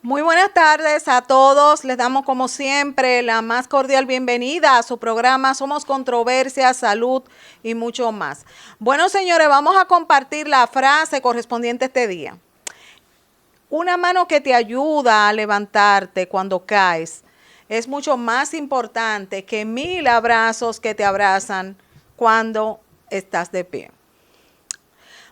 Muy buenas tardes a todos. Les damos como siempre la más cordial bienvenida a su programa Somos Controversia, Salud y mucho más. Bueno, señores, vamos a compartir la frase correspondiente a este día. Una mano que te ayuda a levantarte cuando caes es mucho más importante que 1000 abrazos que te abrazan cuando estás de pie.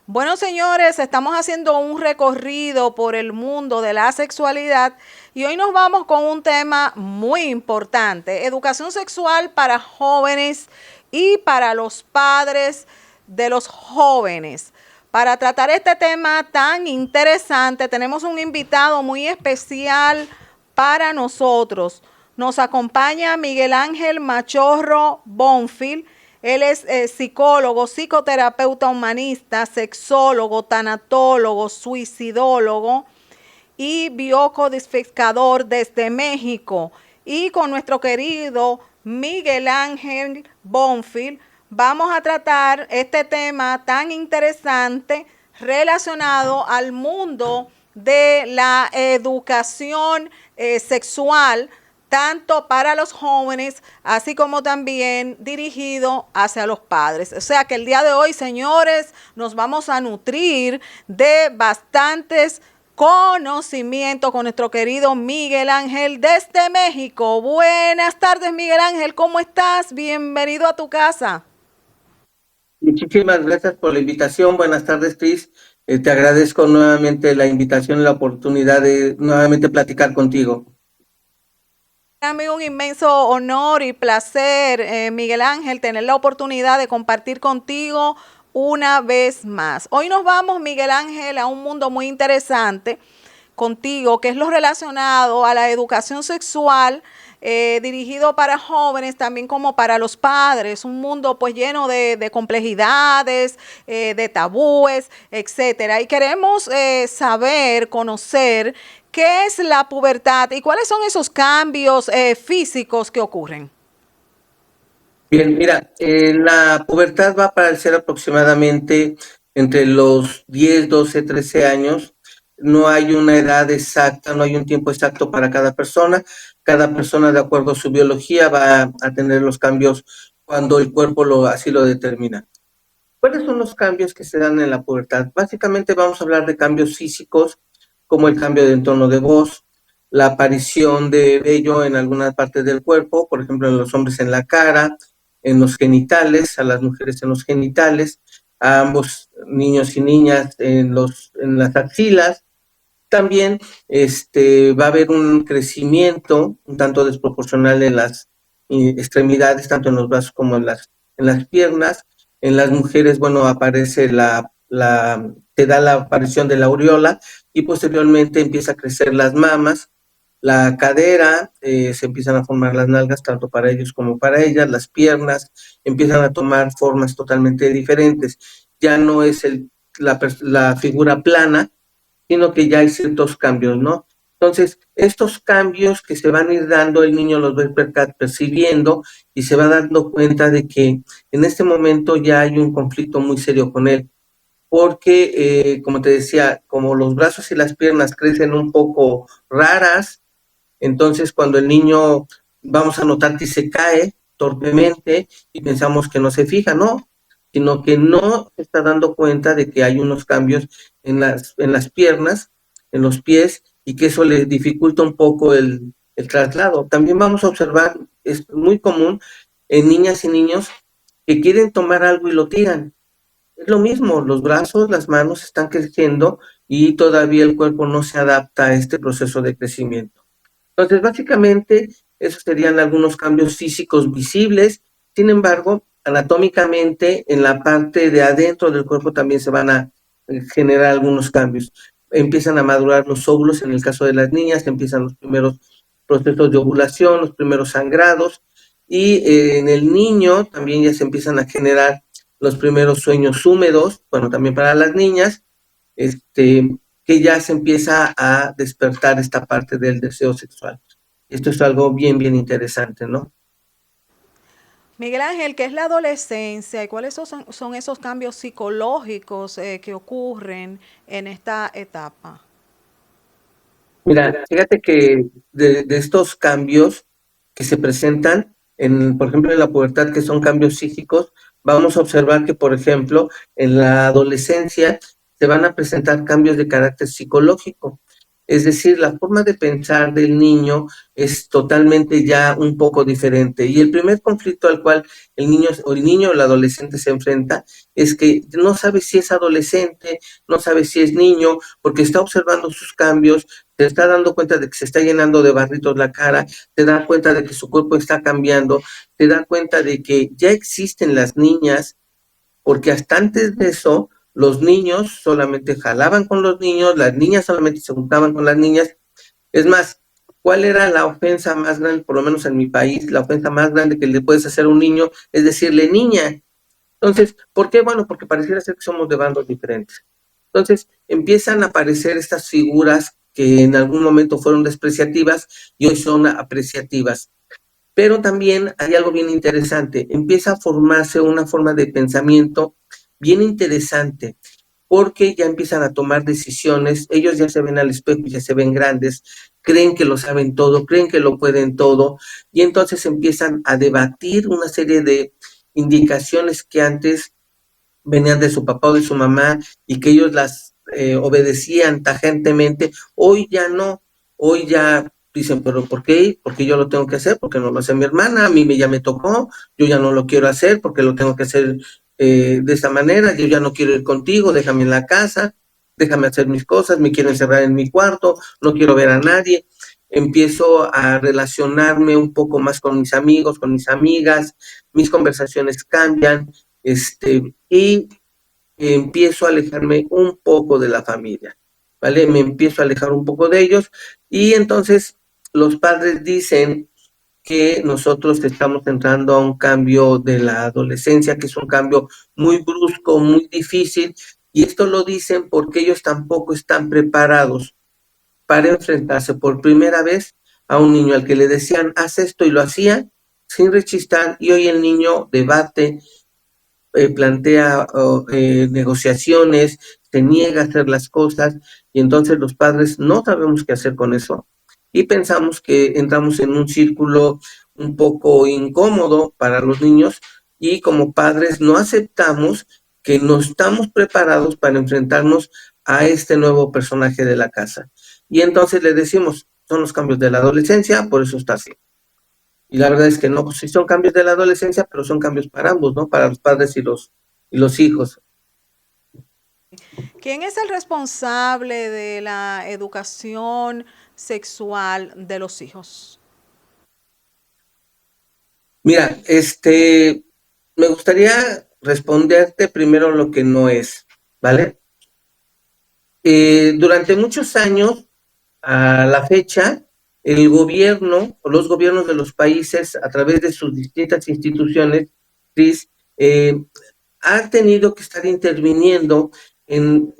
Bueno, señores, estamos haciendo un recorrido por el mundo de la sexualidad y hoy nos vamos con un tema muy importante, educación sexual para jóvenes y para los padres de los jóvenes. Para tratar este tema tan interesante, tenemos un invitado muy especial para nosotros. Nos acompaña Miguel Ángel Machorro Bonfil. Él es psicólogo, psicoterapeuta humanista, sexólogo, tanatólogo, suicidólogo y biocodificador desde México. Y con nuestro querido Miguel Ángel Bonfil vamos a tratar este tema tan interesante relacionado al mundo de la educación sexual, tanto para los jóvenes, así como también dirigido hacia los padres. O sea que el día de hoy, señores, nos vamos a nutrir de bastantes conocimientos con nuestro querido Miguel Ángel desde México. Buenas tardes, Miguel Ángel, ¿cómo estás? Bienvenido a tu casa. Muchísimas gracias por la invitación. Buenas tardes, Cris. Te agradezco nuevamente la invitación y la oportunidad de nuevamente platicar contigo. Para mí un inmenso honor y placer, Miguel Ángel, tener la oportunidad de compartir contigo una vez más. Hoy nos vamos, Miguel Ángel, a un mundo muy interesante contigo, que es lo relacionado a la educación sexual, dirigido para jóvenes, también como para los padres, un mundo pues lleno de complejidades, de tabúes, etcétera. Y queremos saber, conocer qué es la pubertad y cuáles son esos cambios físicos que ocurren. Bien, mira, la pubertad va a aparecer aproximadamente entre los 10, 12, 13 años. No hay una edad exacta, no hay un tiempo exacto para cada persona. Cada persona, de acuerdo a su biología, va a tener los cambios cuando el cuerpo así lo determina. ¿Cuáles son los cambios que se dan en la pubertad? Básicamente vamos a hablar de cambios físicos, como el cambio de tono de voz, la aparición de vello en algunas partes del cuerpo, por ejemplo, en los hombres en la cara, en los genitales, a las mujeres en los genitales, a ambos niños y niñas en las axilas. También va a haber un crecimiento un tanto desproporcional en las extremidades, tanto en los brazos como en las piernas. En las mujeres, bueno, aparece se da la aparición de la aureola y posteriormente empieza a crecer las mamas, la cadera, se empiezan a formar las nalgas tanto para ellos como para ellas, las piernas empiezan a tomar formas totalmente diferentes. Ya no es la figura plana, sino que ya hay ciertos cambios, ¿no? Entonces, estos cambios que se van a ir dando, el niño los va a ir percibiendo y se va dando cuenta de que en este momento ya hay un conflicto muy serio con él, porque, como te decía, como los brazos y las piernas crecen un poco raras, entonces cuando el niño vamos a notar que se cae torpemente y pensamos que no se fija, no, sino que no se está dando cuenta de que hay unos cambios en las piernas, en los pies, y que eso le dificulta un poco el traslado. También vamos a observar, es muy común en niñas y niños que quieren tomar algo y lo tiran. Es lo mismo, los brazos, las manos están creciendo y todavía el cuerpo no se adapta a este proceso de crecimiento. Entonces, básicamente, esos serían algunos cambios físicos visibles. Sin embargo, anatómicamente, en la parte de adentro del cuerpo también se van a generar algunos cambios. Empiezan a madurar los óvulos, en el caso de las niñas, empiezan los primeros procesos de ovulación, los primeros sangrados, y en el niño también ya se empiezan a generar los primeros sueños húmedos, bueno, también para las niñas, este, que ya se empieza a despertar esta parte del deseo sexual. Esto es algo bien, bien interesante, ¿no? Miguel Ángel, ¿qué es la adolescencia y cuáles son esos cambios psicológicos que ocurren en esta etapa? Mira, fíjate que de estos cambios que se presentan, por ejemplo, en la pubertad, que son cambios psíquicos, vamos a observar que, por ejemplo, en la adolescencia se van a presentar cambios de carácter psicológico. Es decir, la forma de pensar del niño es totalmente ya un poco diferente. Y el primer conflicto al cual el niño o el adolescente se enfrenta es que no sabe si es adolescente, no sabe si es niño, porque está observando sus cambios, se está dando cuenta de que se está llenando de barritos la cara, se da cuenta de que su cuerpo está cambiando, se da cuenta de que ya existen las niñas, porque hasta antes de eso, los niños solamente jalaban con los niños, las niñas solamente se juntaban con las niñas. Es más, ¿cuál era la ofensa más grande, por lo menos en mi país, la ofensa más grande que le puedes hacer a un niño? Es decirle niña. Entonces, ¿por qué? Bueno, porque pareciera ser que somos de bandos diferentes. Entonces, empiezan a aparecer estas figuras que en algún momento fueron despreciativas y hoy son apreciativas. Pero también hay algo bien interesante, empieza a formarse una forma de pensamiento bien interesante, porque ya empiezan a tomar decisiones, ellos ya se ven al espejo, ya se ven grandes, creen que lo saben todo, creen que lo pueden todo, y entonces empiezan a debatir una serie de indicaciones que antes venían de su papá o de su mamá y que ellos las obedecían tajantemente, hoy ya no, hoy ya dicen, pero ¿por qué? Porque yo lo tengo que hacer, porque no lo hace mi hermana, a mí ya me tocó, yo ya no lo quiero hacer porque lo tengo que hacer de esta manera, yo ya no quiero ir contigo, déjame en la casa, déjame hacer mis cosas, me quiero encerrar en mi cuarto, no quiero ver a nadie. Empiezo a relacionarme un poco más con mis amigos, con mis amigas, mis conversaciones cambian, y empiezo a alejarme un poco de la familia, ¿vale? Me empiezo a alejar un poco de ellos y entonces los padres dicen que nosotros estamos entrando a un cambio de la adolescencia, que es un cambio muy brusco, muy difícil, y esto lo dicen porque ellos tampoco están preparados para enfrentarse por primera vez a un niño al que le decían, haz esto y lo hacía sin rechistar, y hoy el niño debate, plantea negociaciones, se niega a hacer las cosas y entonces los padres no sabemos qué hacer con eso y pensamos que entramos en un círculo un poco incómodo para los niños y como padres no aceptamos que no estamos preparados para enfrentarnos a este nuevo personaje de la casa. Y entonces le decimos, son los cambios de la adolescencia, por eso está así. Y la verdad es que no, pues sí son cambios de la adolescencia, pero son cambios para ambos, ¿no? Para los padres y los hijos. ¿Quién es el responsable de la educación sexual de los hijos? Mira, me gustaría responderte primero lo que no es, ¿vale? Durante muchos años, a la fecha, el gobierno o los gobiernos de los países, a través de sus distintas instituciones, Cris, ha tenido que estar interviniendo en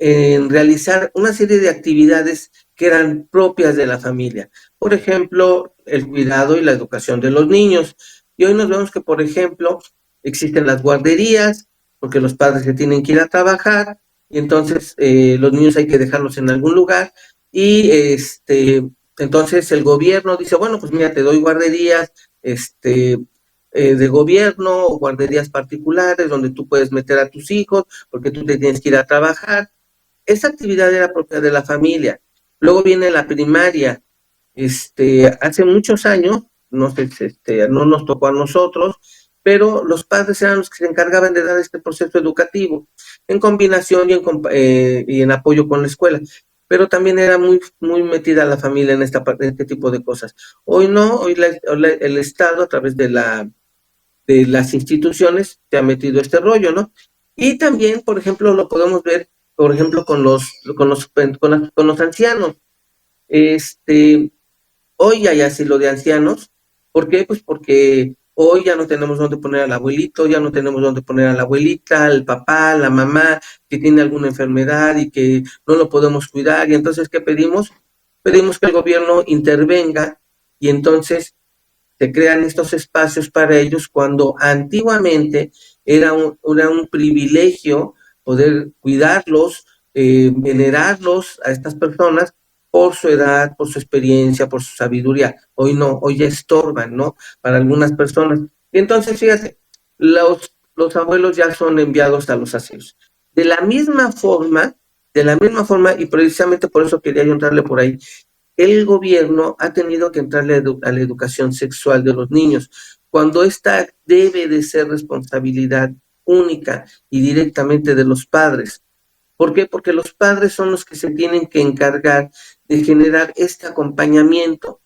realizar una serie de actividades que eran propias de la familia. Por ejemplo, el cuidado y la educación de los niños. Y hoy nos vemos que, por ejemplo, existen las guarderías, porque los padres se tienen que ir a trabajar, y entonces los niños hay que dejarlos en algún lugar, y entonces el gobierno dice, bueno, pues mira, te doy guarderías, de gobierno o guarderías particulares donde tú puedes meter a tus hijos porque tú te tienes que ir a trabajar. Esa actividad era propia de la familia. Luego viene la primaria. Hace muchos años, no sé, no nos tocó a nosotros, pero los padres eran los que se encargaban de dar este proceso educativo en combinación y en apoyo con la escuela. Pero también era muy, muy metida la familia en este tipo de cosas. Hoy no, hoy el Estado, a través de las instituciones, se ha metido este rollo, ¿no? Y también, por ejemplo, lo podemos ver, por ejemplo, con los ancianos. Este, Hoy hay asilo de ancianos. ¿Por qué? Pues porque hoy ya no tenemos dónde poner al abuelito, ya no tenemos dónde poner a la abuelita, al papá, la mamá, que tiene alguna enfermedad y que no lo podemos cuidar. Y entonces, ¿qué pedimos? Pedimos que el gobierno intervenga y entonces se crean estos espacios para ellos cuando antiguamente era un privilegio poder cuidarlos, venerarlos a estas personas, por su edad, por su experiencia, por su sabiduría. Hoy no, hoy ya estorban, ¿no? Para algunas personas. Y entonces, fíjate, los abuelos ya son enviados a los asilos. De la misma forma, y precisamente por eso quería yo entrarle por ahí, el gobierno ha tenido que entrarle a la educación sexual de los niños, cuando esta debe de ser responsabilidad única y directamente de los padres. ¿Por qué? Porque los padres son los que se tienen que encargar de generar este acompañamiento,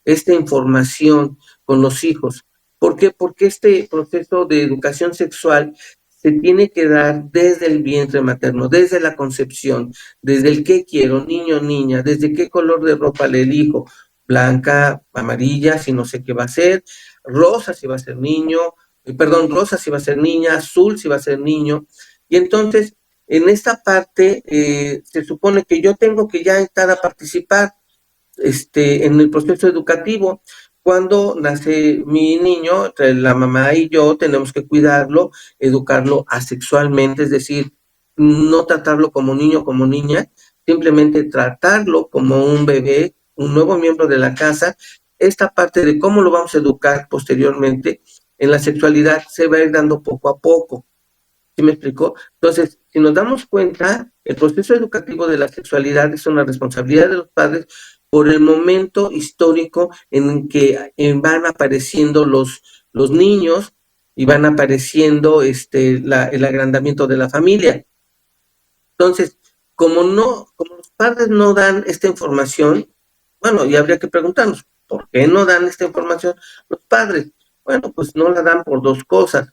esta información con los hijos. ¿Por qué? Porque este proceso de educación sexual se tiene que dar desde el vientre materno, desde la concepción, desde el qué quiero, niño, niña, desde qué color de ropa le elijo, blanca, amarilla, si no sé qué va a ser, rosa si va a ser niño, rosa si va a ser niña, azul si va a ser niño. Y entonces, en esta parte, se supone que yo tengo que ya estar a participar en el proceso educativo. Cuando nace mi niño, la mamá y yo tenemos que cuidarlo, educarlo asexualmente, es decir, no tratarlo como niño, como niña, simplemente tratarlo como un bebé, un nuevo miembro de la casa. Esta parte de cómo lo vamos a educar posteriormente en la sexualidad se va a ir dando poco a poco. ¿Sí me explicó? Entonces, si nos damos cuenta, el proceso educativo de la sexualidad es una responsabilidad de los padres por el momento histórico en que van apareciendo los niños y van apareciendo el agrandamiento de la familia. Entonces, como los padres no dan esta información, bueno, y habría que preguntarnos, ¿por qué no dan esta información los padres? Bueno, pues no la dan por dos cosas,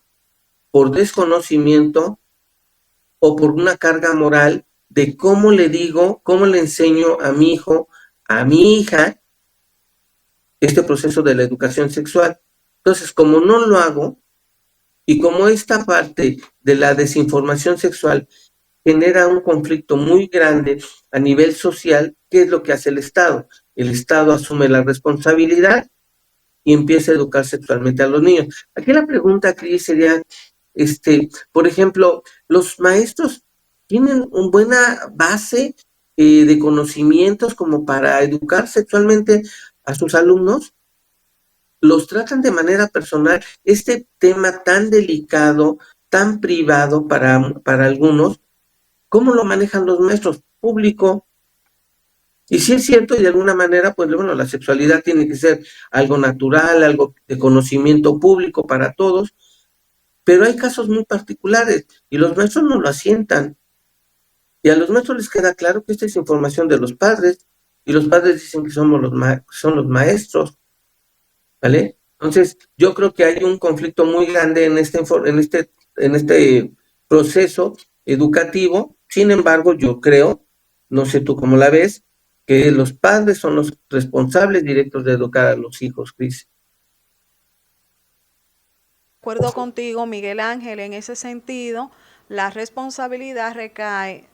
por desconocimiento o por una carga moral de cómo le digo, cómo le enseño a mi hijo, a mi hija, este proceso de la educación sexual. Entonces, como no lo hago, y como esta parte de la desinformación sexual genera un conflicto muy grande a nivel social, ¿qué es lo que hace el Estado? El Estado asume la responsabilidad y empieza a educar sexualmente a los niños. Aquí la pregunta, Cris, sería, por ejemplo, los maestros tienen una buena base de conocimientos como para educar sexualmente a sus alumnos, los tratan de manera personal. Este tema tan delicado, tan privado para algunos, ¿cómo lo manejan los maestros? Público. Y sí es cierto, y de alguna manera, pues bueno, la sexualidad tiene que ser algo natural, algo de conocimiento público para todos, pero hay casos muy particulares y los maestros no lo asientan. Y a los maestros les queda claro que esta es información de los padres, y los padres dicen que son los maestros, ¿vale? Entonces, yo creo que hay un conflicto muy grande en este proceso educativo. Sin embargo, yo creo, no sé tú cómo la ves, que los padres son los responsables directos de educar a los hijos, Cris. Acuerdo contigo, Miguel Ángel, en ese sentido, la responsabilidad recae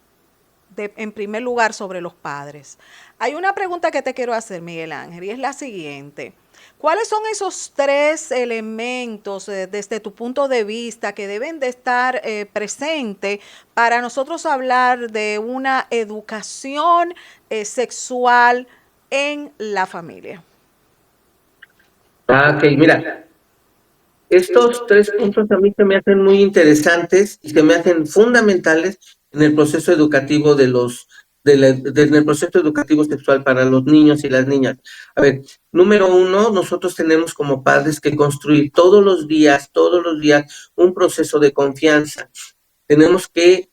en primer lugar sobre los padres. Hay una pregunta que te quiero hacer, Miguel Ángel, y es la siguiente. ¿Cuáles son esos tres elementos desde tu punto de vista que deben de estar presentes para nosotros hablar de una educación sexual en la familia? Ok, mira, estos tres puntos a mí se me hacen muy interesantes y se me hacen fundamentales en el proceso educativo en el proceso educativo sexual para los niños y las niñas. A ver, número uno, nosotros tenemos como padres que construir todos los días, un proceso de confianza. Tenemos que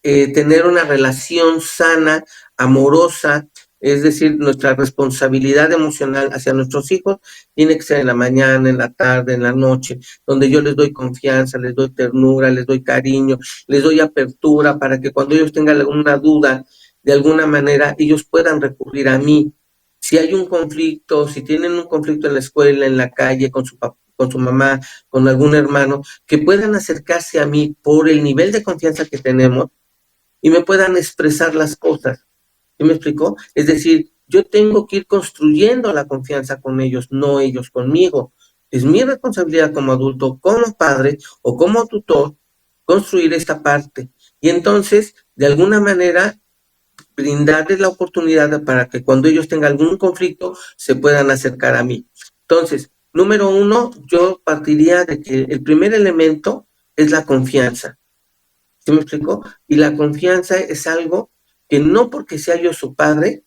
tener una relación sana, amorosa, es decir, nuestra responsabilidad emocional hacia nuestros hijos tiene que ser en la mañana, en la tarde, en la noche, donde yo les doy confianza, les doy ternura, les doy cariño, les doy apertura para que cuando ellos tengan alguna duda, de alguna manera, ellos puedan recurrir a mí. Si hay un conflicto, si tienen un conflicto en la escuela, en la calle, con su papá, con su mamá, con algún hermano, que puedan acercarse a mí por el nivel de confianza que tenemos y me puedan expresar las cosas. ¿Sí me explicó? Es decir, yo tengo que ir construyendo la confianza con ellos, no ellos conmigo. Es mi responsabilidad como adulto, como padre o como tutor, construir esta parte. Y entonces, de alguna manera, brindarles la oportunidad para que cuando ellos tengan algún conflicto se puedan acercar a mí. Entonces, número uno, yo partiría de que el primer elemento es la confianza. ¿Sí me explico? Y la confianza es algo que no porque sea yo su padre,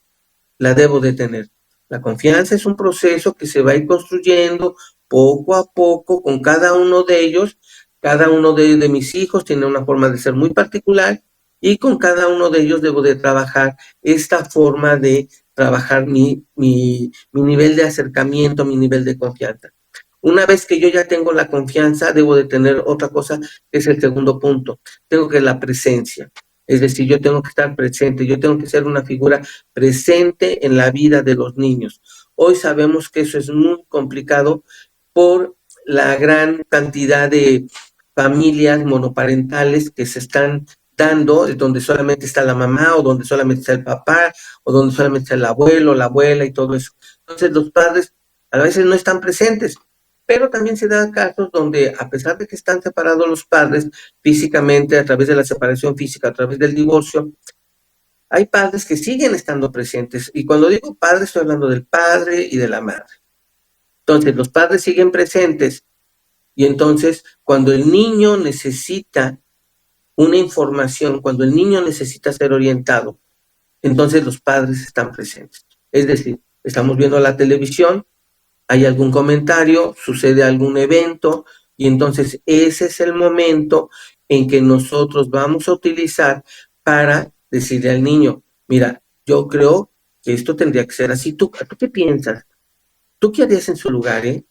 la debo de tener. La confianza es un proceso que se va a ir construyendo poco a poco con cada uno de ellos. Cada uno de mis hijos tiene una forma de ser muy particular y con cada uno de ellos debo de trabajar esta forma de trabajar mi nivel de acercamiento, mi nivel de confianza. Una vez que yo ya tengo la confianza, debo de tener otra cosa, que es el segundo punto. Tengo que la presencia. Es decir, yo tengo que estar presente, yo tengo que ser una figura presente en la vida de los niños. Hoy sabemos que eso es muy complicado por la gran cantidad de familias monoparentales que se están dando, donde solamente está la mamá o donde solamente está el papá o donde solamente está el abuelo, la abuela y todo eso. Entonces los padres a veces no están presentes. Pero también se dan casos donde, a pesar de que están separados los padres físicamente, a través de la separación física, a través del divorcio, hay padres que siguen estando presentes. Y cuando digo padre, estoy hablando del padre y de la madre. Entonces, los padres siguen presentes. Y entonces, cuando el niño necesita una información, cuando el niño necesita ser orientado, entonces los padres están presentes. Es decir, estamos viendo la televisión, hay algún comentario, sucede algún evento, y entonces ese es el momento en que nosotros vamos a utilizar para decirle al niño, mira, yo creo que esto tendría que ser así. ¿Tú qué piensas? ¿Tú qué harías en su lugar, eh?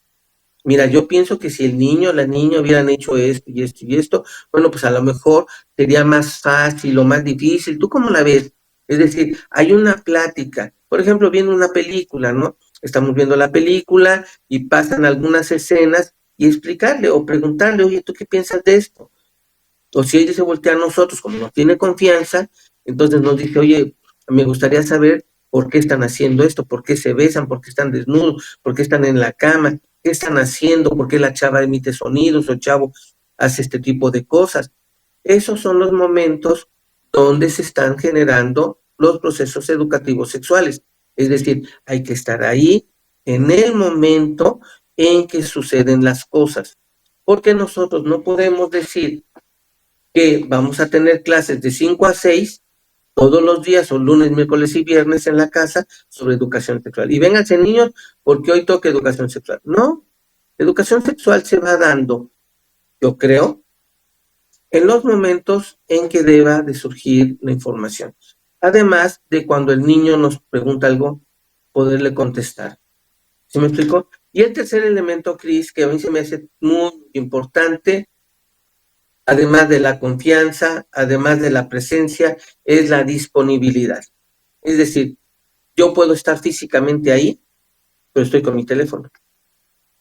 Mira, yo pienso que si el niño o la niña hubieran hecho esto y esto y esto, bueno, pues a lo mejor sería más fácil o más difícil. ¿Tú cómo la ves? Es decir, hay una plática. Por ejemplo, viendo una película, ¿no? Estamos viendo la película y pasan algunas escenas y explicarle o preguntarle, oye, ¿tú qué piensas de esto? O si ella se voltea a nosotros, como nos tiene confianza, entonces nos dice, oye, me gustaría saber por qué están haciendo esto, por qué se besan, por qué están desnudos, por qué están en la cama, qué están haciendo, por qué la chava emite sonidos o el chavo hace este tipo de cosas. Esos son los momentos donde se están generando los procesos educativos sexuales. Es decir, hay que estar ahí en el momento en que suceden las cosas. Porque nosotros no podemos decir que vamos a tener clases de 5 a 6 todos los días, o lunes, miércoles y viernes en la casa, sobre educación sexual. Y vénganse niños, porque hoy toca educación sexual. No, educación sexual se va dando, yo creo, en los momentos en que deba de surgir la información. Además de cuando el niño nos pregunta algo, poderle contestar. ¿Sí me explico? Y el tercer elemento, Cris, que a mí se me hace muy importante, además de la confianza, además de la presencia, es la disponibilidad. Es decir, yo puedo estar físicamente ahí, pero estoy con mi teléfono,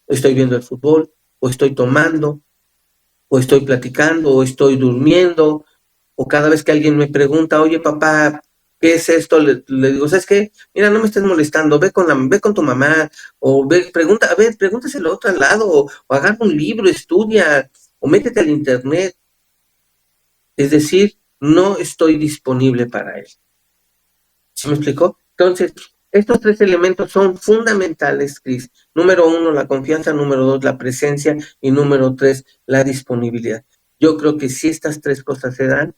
estoy viendo el fútbol, o estoy tomando, o estoy platicando, o estoy durmiendo, o cada vez que alguien me pregunta, oye papá, ¿qué es esto? Le digo, ¿sabes qué? Mira, no me estés molestando, ve con tu mamá, o pregúntaselo a otro lado, o agarra un libro, estudia, o métete al internet. Es decir, no estoy disponible para él. ¿Sí me explicó? Entonces, estos tres elementos son fundamentales, Cris. Número uno, la confianza. Número dos, la presencia. Y número tres, la disponibilidad. Yo creo que si estas tres cosas se dan,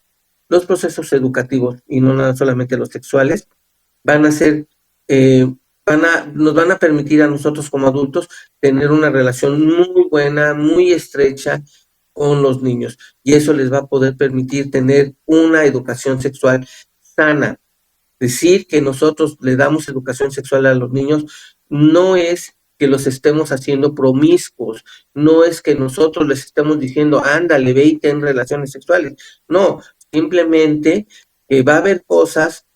los procesos educativos, y no nada solamente los sexuales, van a ser, nos van a permitir a nosotros como adultos tener una relación muy buena, muy estrecha con los niños. Y eso les va a poder permitir tener una educación sexual sana. Decir que nosotros le damos educación sexual a los niños no es que los estemos haciendo promiscuos, no es que nosotros les estemos diciendo, ándale, ve y ten relaciones sexuales. No, simplemente que va a haber cosas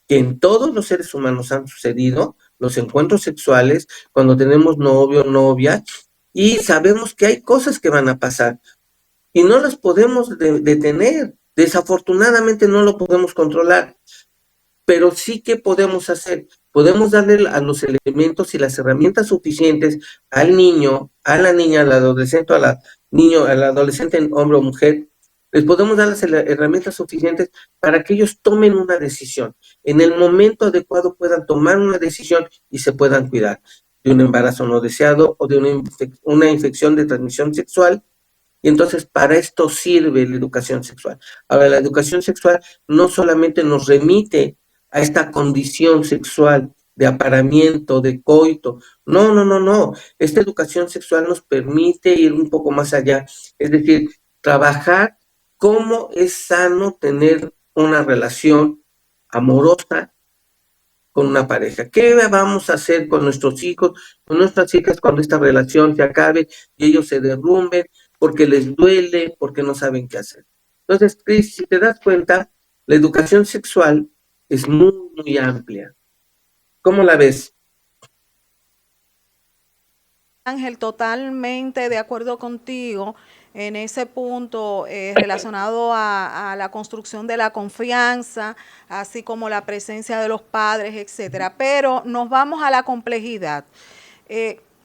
que en todos los seres humanos han sucedido, los encuentros sexuales, cuando tenemos novio o novia, y sabemos que hay cosas que van a pasar y no las podemos detener. Desafortunadamente no lo podemos controlar, pero sí que podemos hacer, podemos darle a los elementos y las herramientas suficientes al niño, a la niña, al adolescente, al adolescente, hombre o mujer, Les podemos dar las herramientas suficientes para que ellos tomen una decisión. En el momento adecuado puedan tomar una decisión y se puedan cuidar de un embarazo no deseado o de una infección de transmisión sexual. Y entonces para esto sirve la educación sexual. Ahora, la educación sexual no solamente nos remite a esta condición sexual de aparamiento, de coito. No, no, no, no. Esta educación sexual nos permite ir un poco más allá. Es decir, trabajar cómo es sano tener una relación amorosa con una pareja. ¿Qué vamos a hacer con nuestros hijos, con nuestras hijas cuando esta relación se acabe y ellos se derrumben porque les duele, porque no saben qué hacer? Entonces, Cris, si te das cuenta, la educación sexual es muy, muy amplia. ¿Cómo la ves? Ángel, totalmente de acuerdo contigo en ese punto relacionado a la construcción de la confianza, así como la presencia de los padres, etcétera. Pero nos vamos a la complejidad.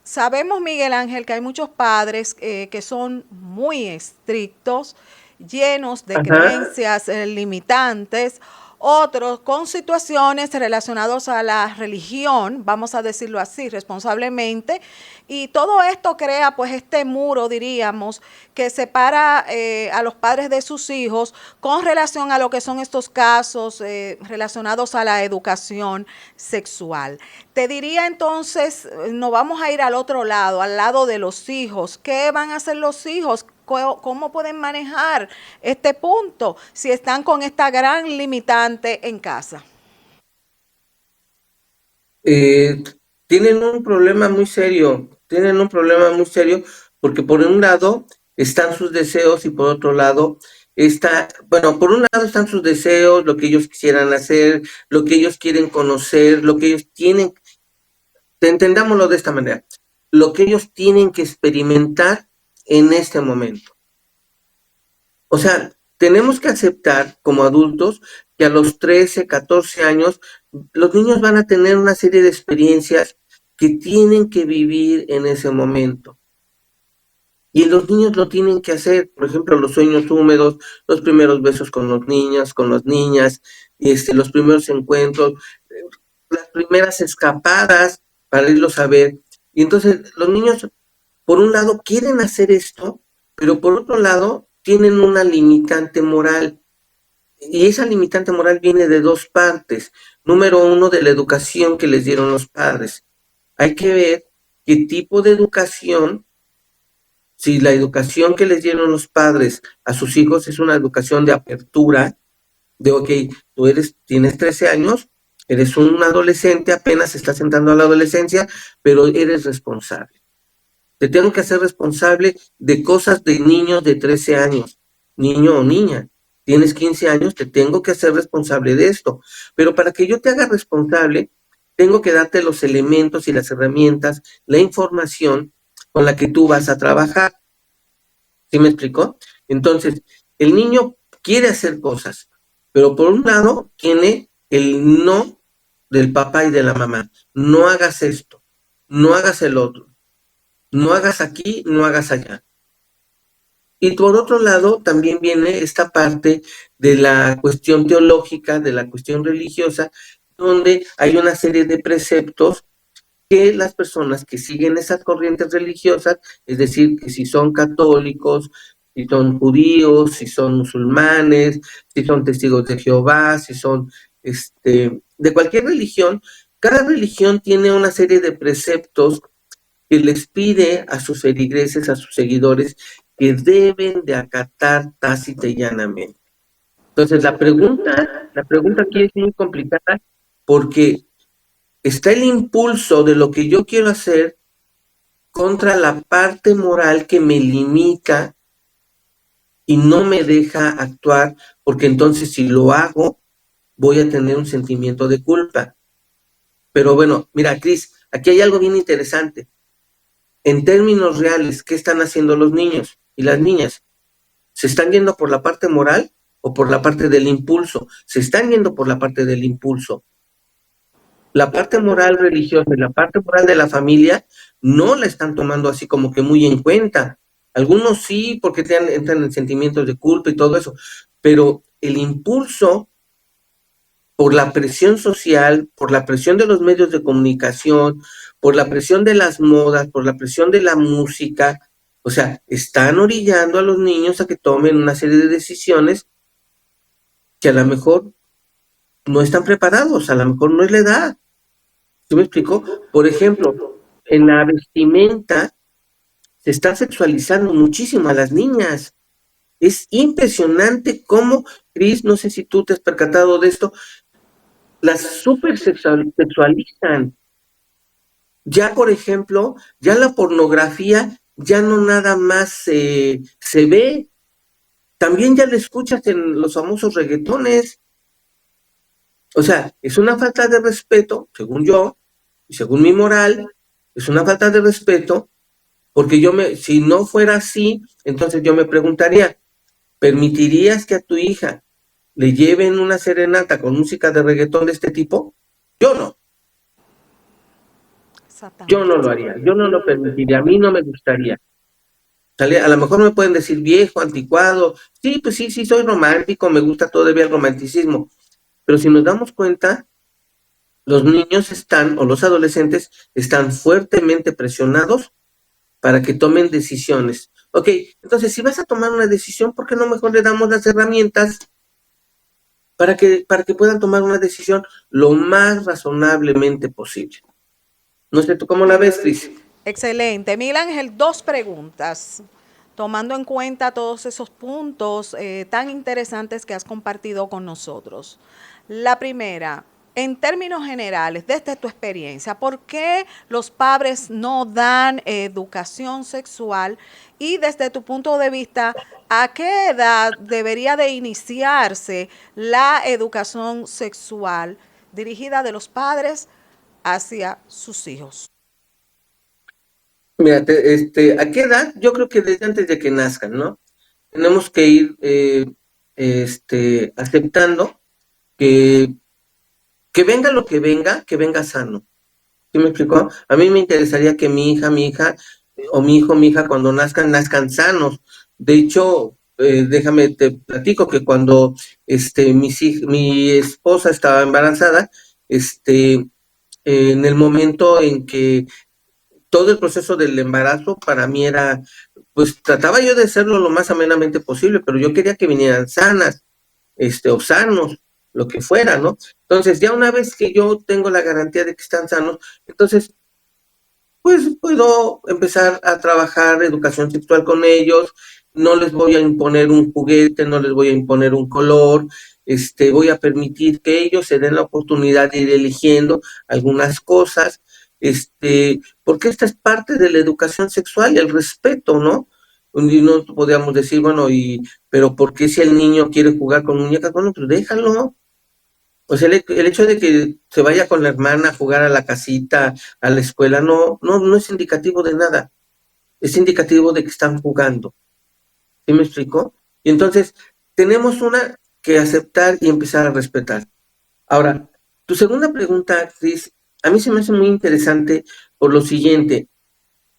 Sabemos, Miguel Ángel, que hay muchos padres que son muy estrictos, llenos de creencias limitantes, otros con situaciones relacionadas a la religión, vamos a decirlo así, responsablemente, y todo esto crea pues este muro, diríamos, que separa a los padres de sus hijos con relación a lo que son estos casos relacionados a la educación sexual. Te diría entonces, nos vamos a ir al otro lado, al lado de los hijos. ¿Qué van a hacer los hijos? ¿Cómo pueden manejar este punto si están con esta gran limitante en casa? Eh, Tienen un problema muy serio, porque por un lado están sus deseos y por otro lado bueno, por un lado están sus deseos, lo que ellos quisieran hacer, lo que ellos quieren conocer, lo que ellos tienen, entendámoslo de esta manera, lo que ellos tienen que experimentar en este momento. O sea, tenemos que aceptar como adultos que a los 13, 14 años los niños van a tener una serie de experiencias que tienen que vivir en ese momento. Y los niños lo tienen que hacer, por ejemplo, los sueños húmedos, los primeros besos con los niños, con las niñas, los primeros encuentros, las primeras escapadas para irlos a ver. Y entonces los niños, por un lado, quieren hacer esto, pero por otro lado, tienen una limitante moral. Y esa limitante moral viene de dos partes. Número uno, de la educación que les dieron los padres. Hay que ver qué tipo de educación, si la educación que les dieron los padres a sus hijos es una educación de apertura, de, ok, tienes 13 años, eres un adolescente, apenas estás entrando a la adolescencia, pero eres responsable. Te tengo que hacer responsable de cosas de niños de 13 años, niño o niña. Tienes 15 años, te tengo que hacer responsable de esto. Pero para que yo te haga responsable, tengo que darte los elementos y las herramientas, la información con la que tú vas a trabajar. ¿Sí me explicó? Entonces, el niño quiere hacer cosas, pero por un lado tiene el no del papá y de la mamá. No hagas esto, no hagas el otro, no hagas aquí, no hagas allá. Y por otro lado, también viene esta parte de la cuestión teológica, de la cuestión religiosa, donde hay una serie de preceptos que las personas que siguen esas corrientes religiosas, es decir, que si son católicos, si son judíos, si son musulmanes, si son testigos de Jehová, si son de cualquier religión, cada religión tiene una serie de preceptos que les pide a sus feligreses, a sus seguidores, que deben de acatar tácita y llanamente. Entonces, la pregunta aquí es muy complicada porque está el impulso de lo que yo quiero hacer contra la parte moral que me limita y no me deja actuar, porque entonces si lo hago, voy a tener un sentimiento de culpa. Pero bueno, mira, Cris, aquí hay algo bien interesante. En términos reales, ¿qué están haciendo los niños y las niñas? ¿Se están yendo por la parte moral o por la parte del impulso? Se están yendo por la parte del impulso. La parte moral religiosa y la parte moral de la familia no la están tomando así como que muy en cuenta. Algunos sí, porque entran en sentimientos de culpa y todo eso, pero el impulso por la presión social, por la presión de los medios de comunicación, por la presión de las modas, por la presión de la música, o sea, están orillando a los niños a que tomen una serie de decisiones que a lo mejor no están preparados, a lo mejor no es la edad. ¿Sí me explico? Por ejemplo, en la vestimenta se está sexualizando muchísimo a las niñas. Es impresionante cómo, Cris, no sé si tú te has percatado de esto, las super sexualizan. Ya, por ejemplo, ya la pornografía ya no nada más se ve, también ya la escuchas en los famosos reggaetones. O sea, es una falta de respeto, según yo, y según mi moral, es una falta de respeto, porque si no fuera así, entonces yo me preguntaría, ¿permitirías que a tu hija le lleven una serenata con música de reggaetón de este tipo? Yo no, yo no Exactamente. lo haría, yo no lo permitiría, a mí no me gustaría. ¿Sale? A lo mejor me pueden decir viejo, anticuado, sí, pues sí, sí, soy romántico, me gusta todavía el romanticismo, pero si nos damos cuenta, los niños o los adolescentes están fuertemente presionados para que tomen decisiones. Ok, entonces si vas a tomar una decisión, ¿por qué no mejor le damos las herramientas para que puedan tomar una decisión lo más razonablemente posible? No sé, ¿tú cómo la ves, Cris? Excelente. Miguel Ángel, dos preguntas. Tomando en cuenta todos esos puntos tan interesantes que has compartido con nosotros. La primera, en términos generales, desde tu experiencia, ¿por qué los padres no dan educación sexual? Y desde tu punto de vista, ¿a qué edad debería de iniciarse la educación sexual dirigida de los padres hacia sus hijos? Mira, ¿a qué edad? Yo creo que desde antes de que nazcan, ¿no? Tenemos que ir aceptando que, que venga sano. ¿Sí me explicó? A mí me interesaría que mi hija, o mi hijo, mi hija, cuando nazcan sanos. De hecho, déjame, te platico que cuando mi esposa estaba embarazada, en el momento en que todo el proceso del embarazo para mí era, pues trataba yo de hacerlo lo más amenamente posible, pero yo quería que vinieran sanas, o sanos, lo que fuera, ¿no? Entonces, ya una vez que yo tengo la garantía de que están sanos, entonces, pues puedo empezar a trabajar educación sexual con ellos, no les voy a imponer un juguete, no les voy a imponer un color, voy a permitir que ellos se den la oportunidad de ir eligiendo algunas cosas, porque esta es parte de la educación sexual, el respeto, ¿no? Y no podríamos decir, bueno, pero ¿por qué si el niño quiere jugar con muñecas? Bueno, pues déjalo. O sea, el hecho de que se vaya con la hermana a jugar a la casita, a la escuela, no es indicativo de nada. Es indicativo de que están jugando. ¿Sí me explico? Y entonces, tenemos una que aceptar y empezar a respetar. Ahora, tu segunda pregunta, Cris, a mí se me hace muy interesante por lo siguiente.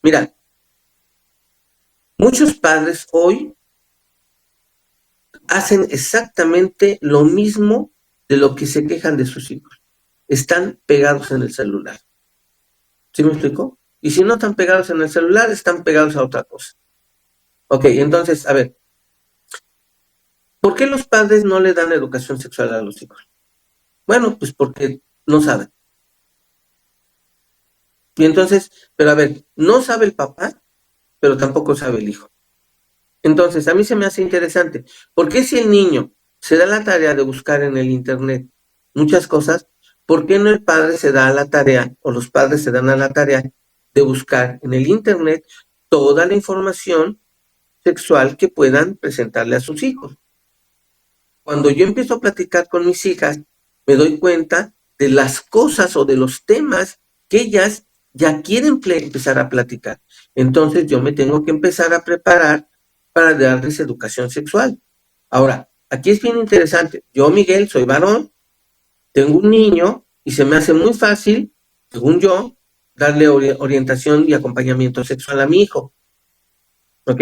Mira, muchos padres hoy hacen exactamente lo mismo de lo que se quejan de sus hijos. Están pegados en el celular. ¿Sí me explico? Y si no están pegados en el celular, están pegados a otra cosa. Ok, entonces, a ver, ¿por qué los padres no le dan educación sexual a los hijos? Bueno, pues porque no saben. Y entonces, pero a ver, no sabe el papá, pero tampoco sabe el hijo. Entonces, a mí se me hace interesante, ¿por qué si el niño se da la tarea de buscar en el internet muchas cosas, por qué no el padre se da a la tarea, o los padres se dan a la tarea de buscar en el internet toda la información sexual que puedan presentarle a sus hijos? Cuando yo empiezo a platicar con mis hijas, me doy cuenta de las cosas o de los temas que ellas ya quieren empezar a platicar. Entonces yo me tengo que empezar a preparar para darles educación sexual. Ahora, aquí es bien interesante. Yo, Miguel, soy varón, tengo un niño y se me hace muy fácil, según yo, darle orientación y acompañamiento sexual a mi hijo. ¿ok?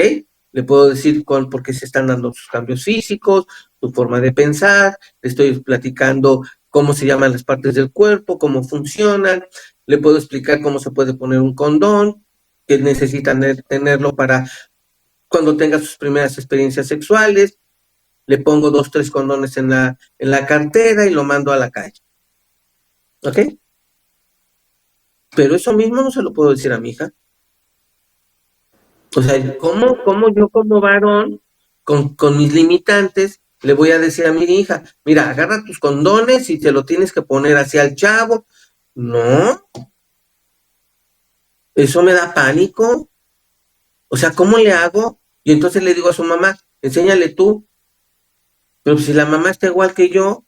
Le puedo decir por qué se están dando sus cambios físicos, su forma de pensar, le estoy platicando cómo se llaman las partes del cuerpo, cómo funcionan, le puedo explicar cómo se puede poner un condón, que necesitan tenerlo para cuando tenga sus primeras experiencias sexuales, le pongo 2, 3 condones en la cartera y lo mando a la calle, ¿ok? Pero eso mismo no se lo puedo decir a mi hija. O sea, ¿cómo yo como varón, con mis limitantes, le voy a decir a mi hija, mira, agarra tus condones y te lo tienes que poner hacia el chavo? No, eso me da pánico. O sea, ¿cómo le hago? Y entonces le digo a su mamá, enséñale tú. Pero si la mamá está igual que yo,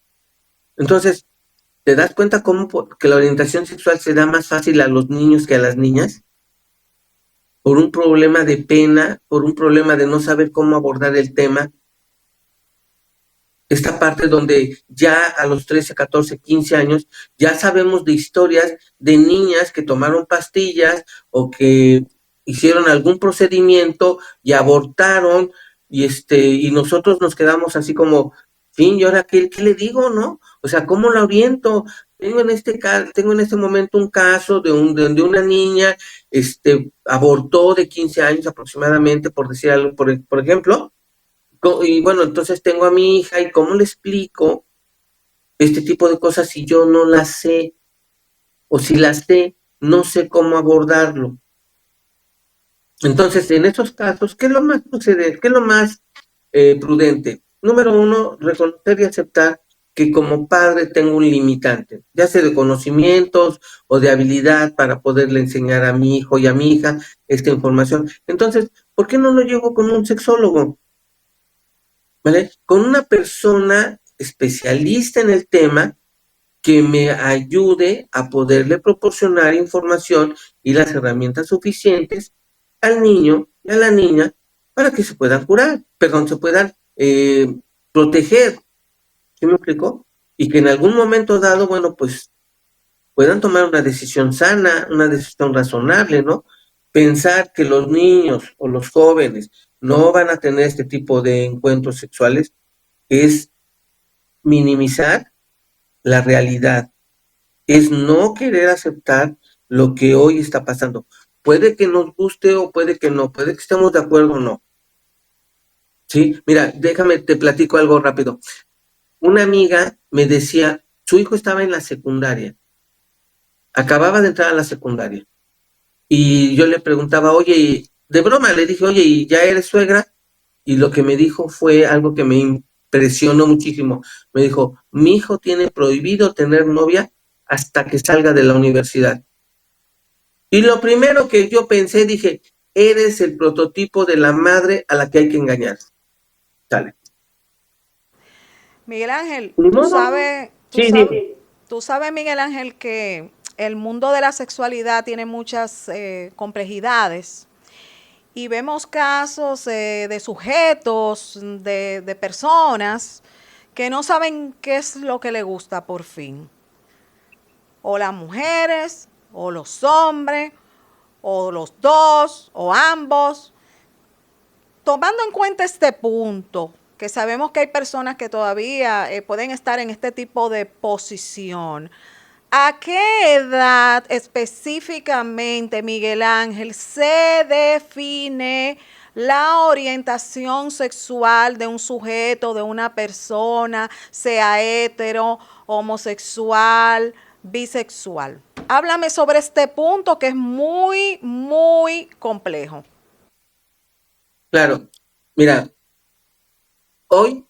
entonces, ¿te das cuenta que la orientación sexual se da más fácil a los niños que a las niñas? Por un problema de pena, por un problema de no saber cómo abordar el tema. Esta parte donde ya a los 13, 14, 15 años ya sabemos de historias de niñas que tomaron pastillas o que hicieron algún procedimiento y abortaron y nosotros nos quedamos así como, fin, ¿y ahora qué le digo, no? O sea, ¿cómo la oriento? Tengo en este momento un caso de una niña, abortó de 15 años aproximadamente, por decir algo, por ejemplo, y bueno, entonces tengo a mi hija y cómo le explico este tipo de cosas si yo no las sé o si las sé, no sé cómo abordarlo. Entonces, en esos casos, ¿qué es lo más procedente? ¿Qué es lo más prudente? Número uno, reconocer y aceptar que como padre tengo un limitante, ya sea de conocimientos o de habilidad para poderle enseñar a mi hijo y a mi hija esta información. Entonces, ¿por qué no lo llevo con un sexólogo? ¿Vale? Con una persona especialista en el tema que me ayude a poderle proporcionar información y las herramientas suficientes al niño y a la niña para que se puedan curar, perdón, se puedan proteger, ¿sí me explicó? Y que en algún momento dado, bueno, pues puedan tomar una decisión sana, una decisión razonable, ¿no? Pensar que los niños o los jóvenes no van a tener este tipo de encuentros sexuales es minimizar la realidad, es no querer aceptar lo que hoy está pasando. Puede que nos guste o puede que no, puede que estemos de acuerdo o no. Sí, mira, déjame, te platico algo rápido. Una amiga me decía, su hijo estaba en la secundaria, acababa de entrar a la secundaria, y yo le preguntaba, oye, de broma le dije, oye, ¿y ya eres suegra? Y lo que me dijo fue algo que me impresionó muchísimo. Me dijo, mi hijo tiene prohibido tener novia hasta que salga de la universidad. Y lo primero que yo pensé, dije, eres el prototipo de la madre a la que hay que engañar. Sale. Miguel Ángel, Ni modo. Sí, sí. tú sabes, Miguel Ángel, que el mundo de la sexualidad tiene muchas complejidades y vemos casos de sujetos, de personas que no saben qué es lo que le gusta por fin. O las mujeres, o los hombres, o los dos, o ambos. Tomando en cuenta este punto, que sabemos que hay personas que todavía pueden estar en este tipo de posición, ¿a qué edad específicamente, Miguel Ángel, se define la orientación sexual de un sujeto, de una persona, sea hetero, homosexual, bisexual? Háblame sobre este punto que es muy, muy complejo. Claro. Mira, hoy,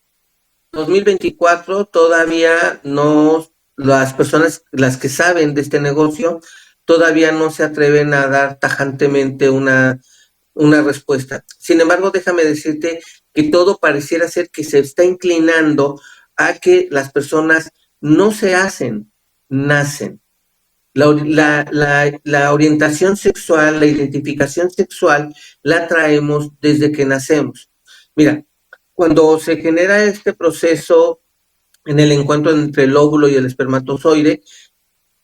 2024, todavía no, las personas, las que saben de este negocio, todavía no se atreven a dar tajantemente una respuesta. Sin embargo, déjame decirte que todo pareciera ser que se está inclinando a que las personas no se hacen, nacen. La orientación sexual, la identificación sexual, la traemos desde que nacemos. Mira, cuando se genera este proceso en el encuentro entre el óvulo y el espermatozoide,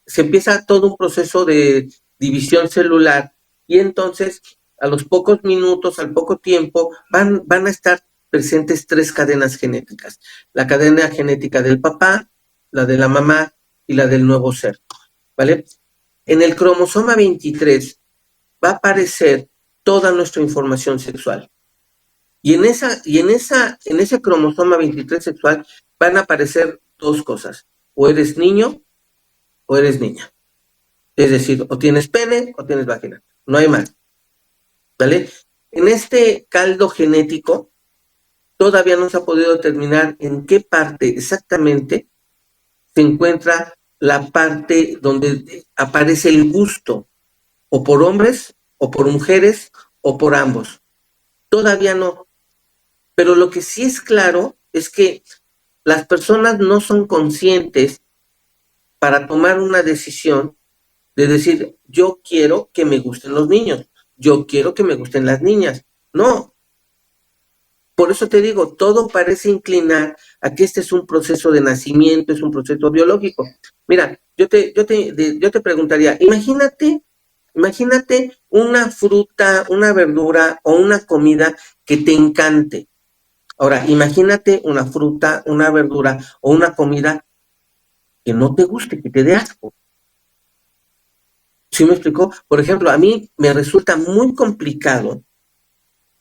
se empieza todo un proceso de división celular y entonces a los pocos minutos, al poco tiempo, van a estar presentes 3 cadenas genéticas. La cadena genética del papá, la de la mamá y la del nuevo ser, ¿vale? En el cromosoma 23 va a aparecer toda nuestra información sexual. Y en ese cromosoma 23 sexual van a aparecer 2 cosas. O eres niño o eres niña. Es decir, o tienes pene o tienes vagina. No hay más. ¿Vale? En este caldo genético todavía no se ha podido determinar en qué parte exactamente se encuentra la parte donde aparece el gusto, o por hombres, o por mujeres, o por ambos. Todavía no. Pero lo que sí es claro es que las personas no son conscientes para tomar una decisión de decir, yo quiero que me gusten los niños, yo quiero que me gusten las niñas. No. Por eso te digo, todo parece inclinar a que este es un proceso de nacimiento, es un proceso biológico. Mira, yo te preguntaría, imagínate una fruta, una verdura o una comida que te encante. Ahora, imagínate una fruta, una verdura o una comida que no te guste, que te dé asco. ¿Sí me explicó? Por ejemplo, a mí me resulta muy complicado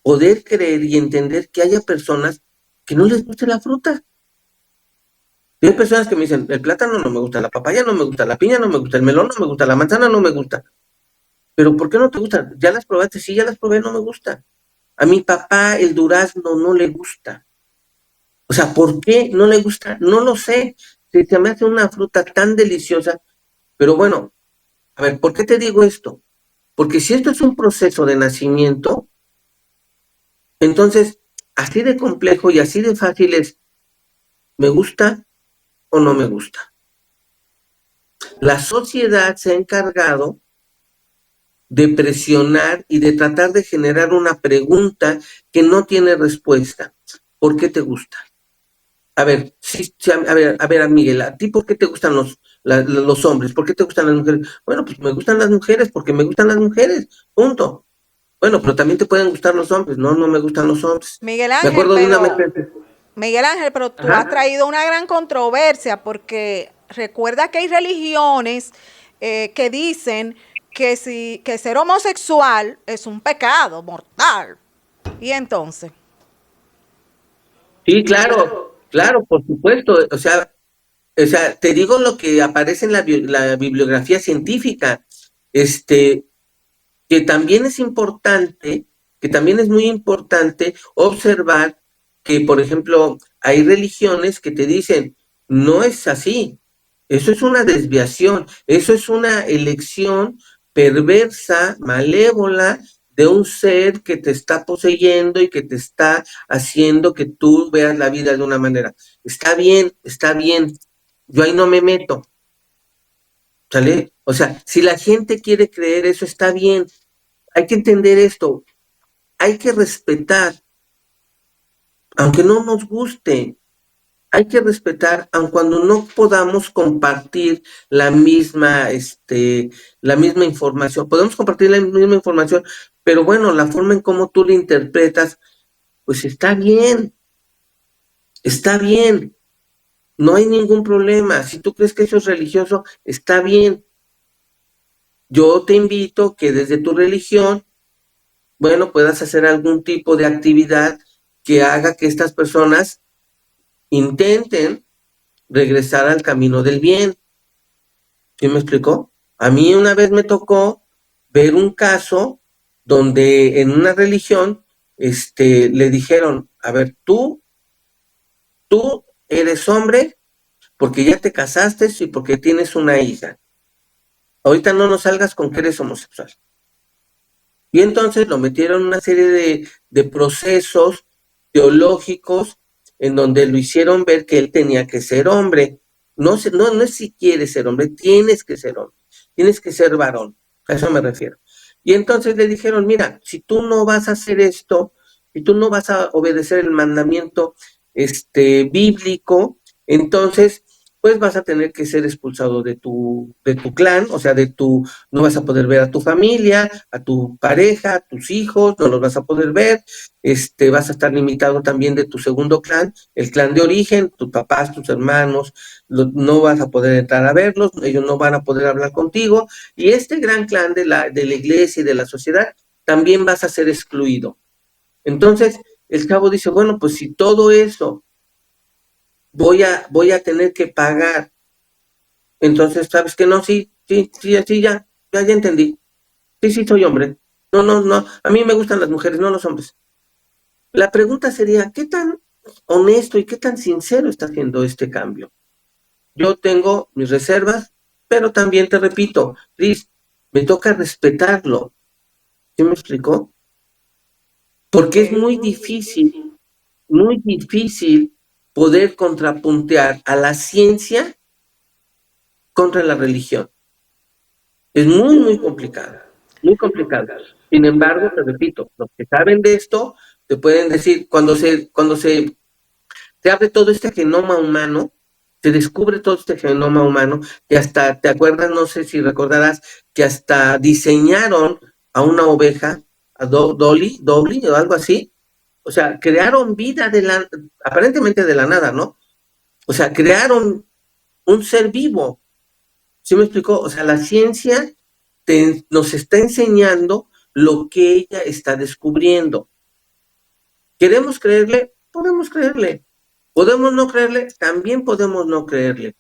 poder creer y entender que haya personas que no les guste la fruta. Y hay personas que me dicen, el plátano no me gusta, la papaya no me gusta, la piña no me gusta, el melón no me gusta, la manzana no me gusta. ¿Pero por qué no te gusta? ¿Ya las probaste? Sí, ya las probé, no me gusta. A mi papá el durazno no le gusta. O sea, ¿por qué no le gusta? No lo sé. Se me hace una fruta tan deliciosa. Pero bueno, a ver, ¿por qué te digo esto? Porque si esto es un proceso de nacimiento, entonces, así de complejo y así de fácil es, ¿me gusta o no me gusta? La sociedad se ha encargado de presionar y de tratar de generar una pregunta que no tiene respuesta. ¿Por qué te gusta? A ver, a ver, Miguel, ¿a ti por qué te gustan los hombres? ¿Por qué te gustan las mujeres? Bueno, pues me gustan las mujeres porque me gustan las mujeres, punto. Bueno, pero también te pueden gustar los hombres. No, no me gustan los hombres. Miguel Me Ángel, acuerdo de una pero vez. Miguel Ángel, pero tú has Ajá. traído una gran controversia porque recuerda que hay religiones que dicen que que ser homosexual es un pecado mortal. Y entonces, Sí, claro, por supuesto. O sea, te digo lo que aparece en la bibliografía científica. Este, que también es importante, que también es muy importante observar que, por ejemplo, hay religiones que te dicen, no es así, eso es una desviación, eso es una elección perversa, malévola de un ser que te está poseyendo y que te está haciendo que tú veas la vida de una manera. Está bien, yo ahí no me meto, ¿sale? O sea, si la gente quiere creer eso, está bien, hay que entender esto, hay que respetar, aunque no nos guste, hay que respetar, aun cuando no podamos compartir la misma información. Podemos compartir la misma información, pero bueno, la forma en cómo tú la interpretas, pues está bien, no hay ningún problema. Si tú crees que eso es religioso, está bien. Yo te invito que desde tu religión, bueno, puedas hacer algún tipo de actividad que haga que estas personas intenten regresar al camino del bien. ¿Sí me explicó? A mí una vez me tocó ver un caso donde en una religión, le dijeron, a ver, tú eres hombre porque ya te casaste y porque tienes una hija. Ahorita no nos salgas con que eres homosexual. Y entonces lo metieron en una serie de procesos teológicos en donde lo hicieron ver que él tenía que ser hombre. No es si quieres ser hombre, tienes que ser hombre, tienes que ser varón, a eso me refiero. Y entonces le dijeron, mira, si tú no vas a hacer esto, si tú no vas a obedecer el mandamiento bíblico, entonces pues vas a tener que ser expulsado de tu clan, o sea, no vas a poder ver a tu familia, a tu pareja, a tus hijos, no los vas a poder ver, vas a estar limitado también de tu segundo clan, el clan de origen, tus papás, tus hermanos, no vas a poder entrar a verlos, ellos no van a poder hablar contigo, y este gran clan de la iglesia y de la sociedad, también vas a ser excluido. Entonces, el chavo dice, bueno, pues si todo eso voy a tener que pagar. Entonces, ¿sabes qué? No, sí, así ya entendí. Sí, soy hombre. No, a mí me gustan las mujeres, no los hombres. La pregunta sería, ¿qué tan honesto y qué tan sincero está haciendo este cambio? Yo tengo mis reservas, pero también te repito, Cris, me toca respetarlo. ¿Sí me explicó? Porque es muy difícil poder contrapuntear a la ciencia contra la religión. Es muy complicado, muy complicado. Sin embargo, te repito, los que saben de esto te pueden decir, se abre todo este genoma humano, se descubre todo este genoma humano, que hasta, ¿te acuerdas? No sé si recordarás, que hasta diseñaron a una oveja, a Dolly o algo así. O sea, crearon vida aparentemente de la nada, ¿no? O sea, crearon un ser vivo. ¿Sí me explicó? O sea, la ciencia nos está enseñando lo que ella está descubriendo. ¿Queremos creerle? Podemos creerle. ¿Podemos no creerle? También podemos no creerle.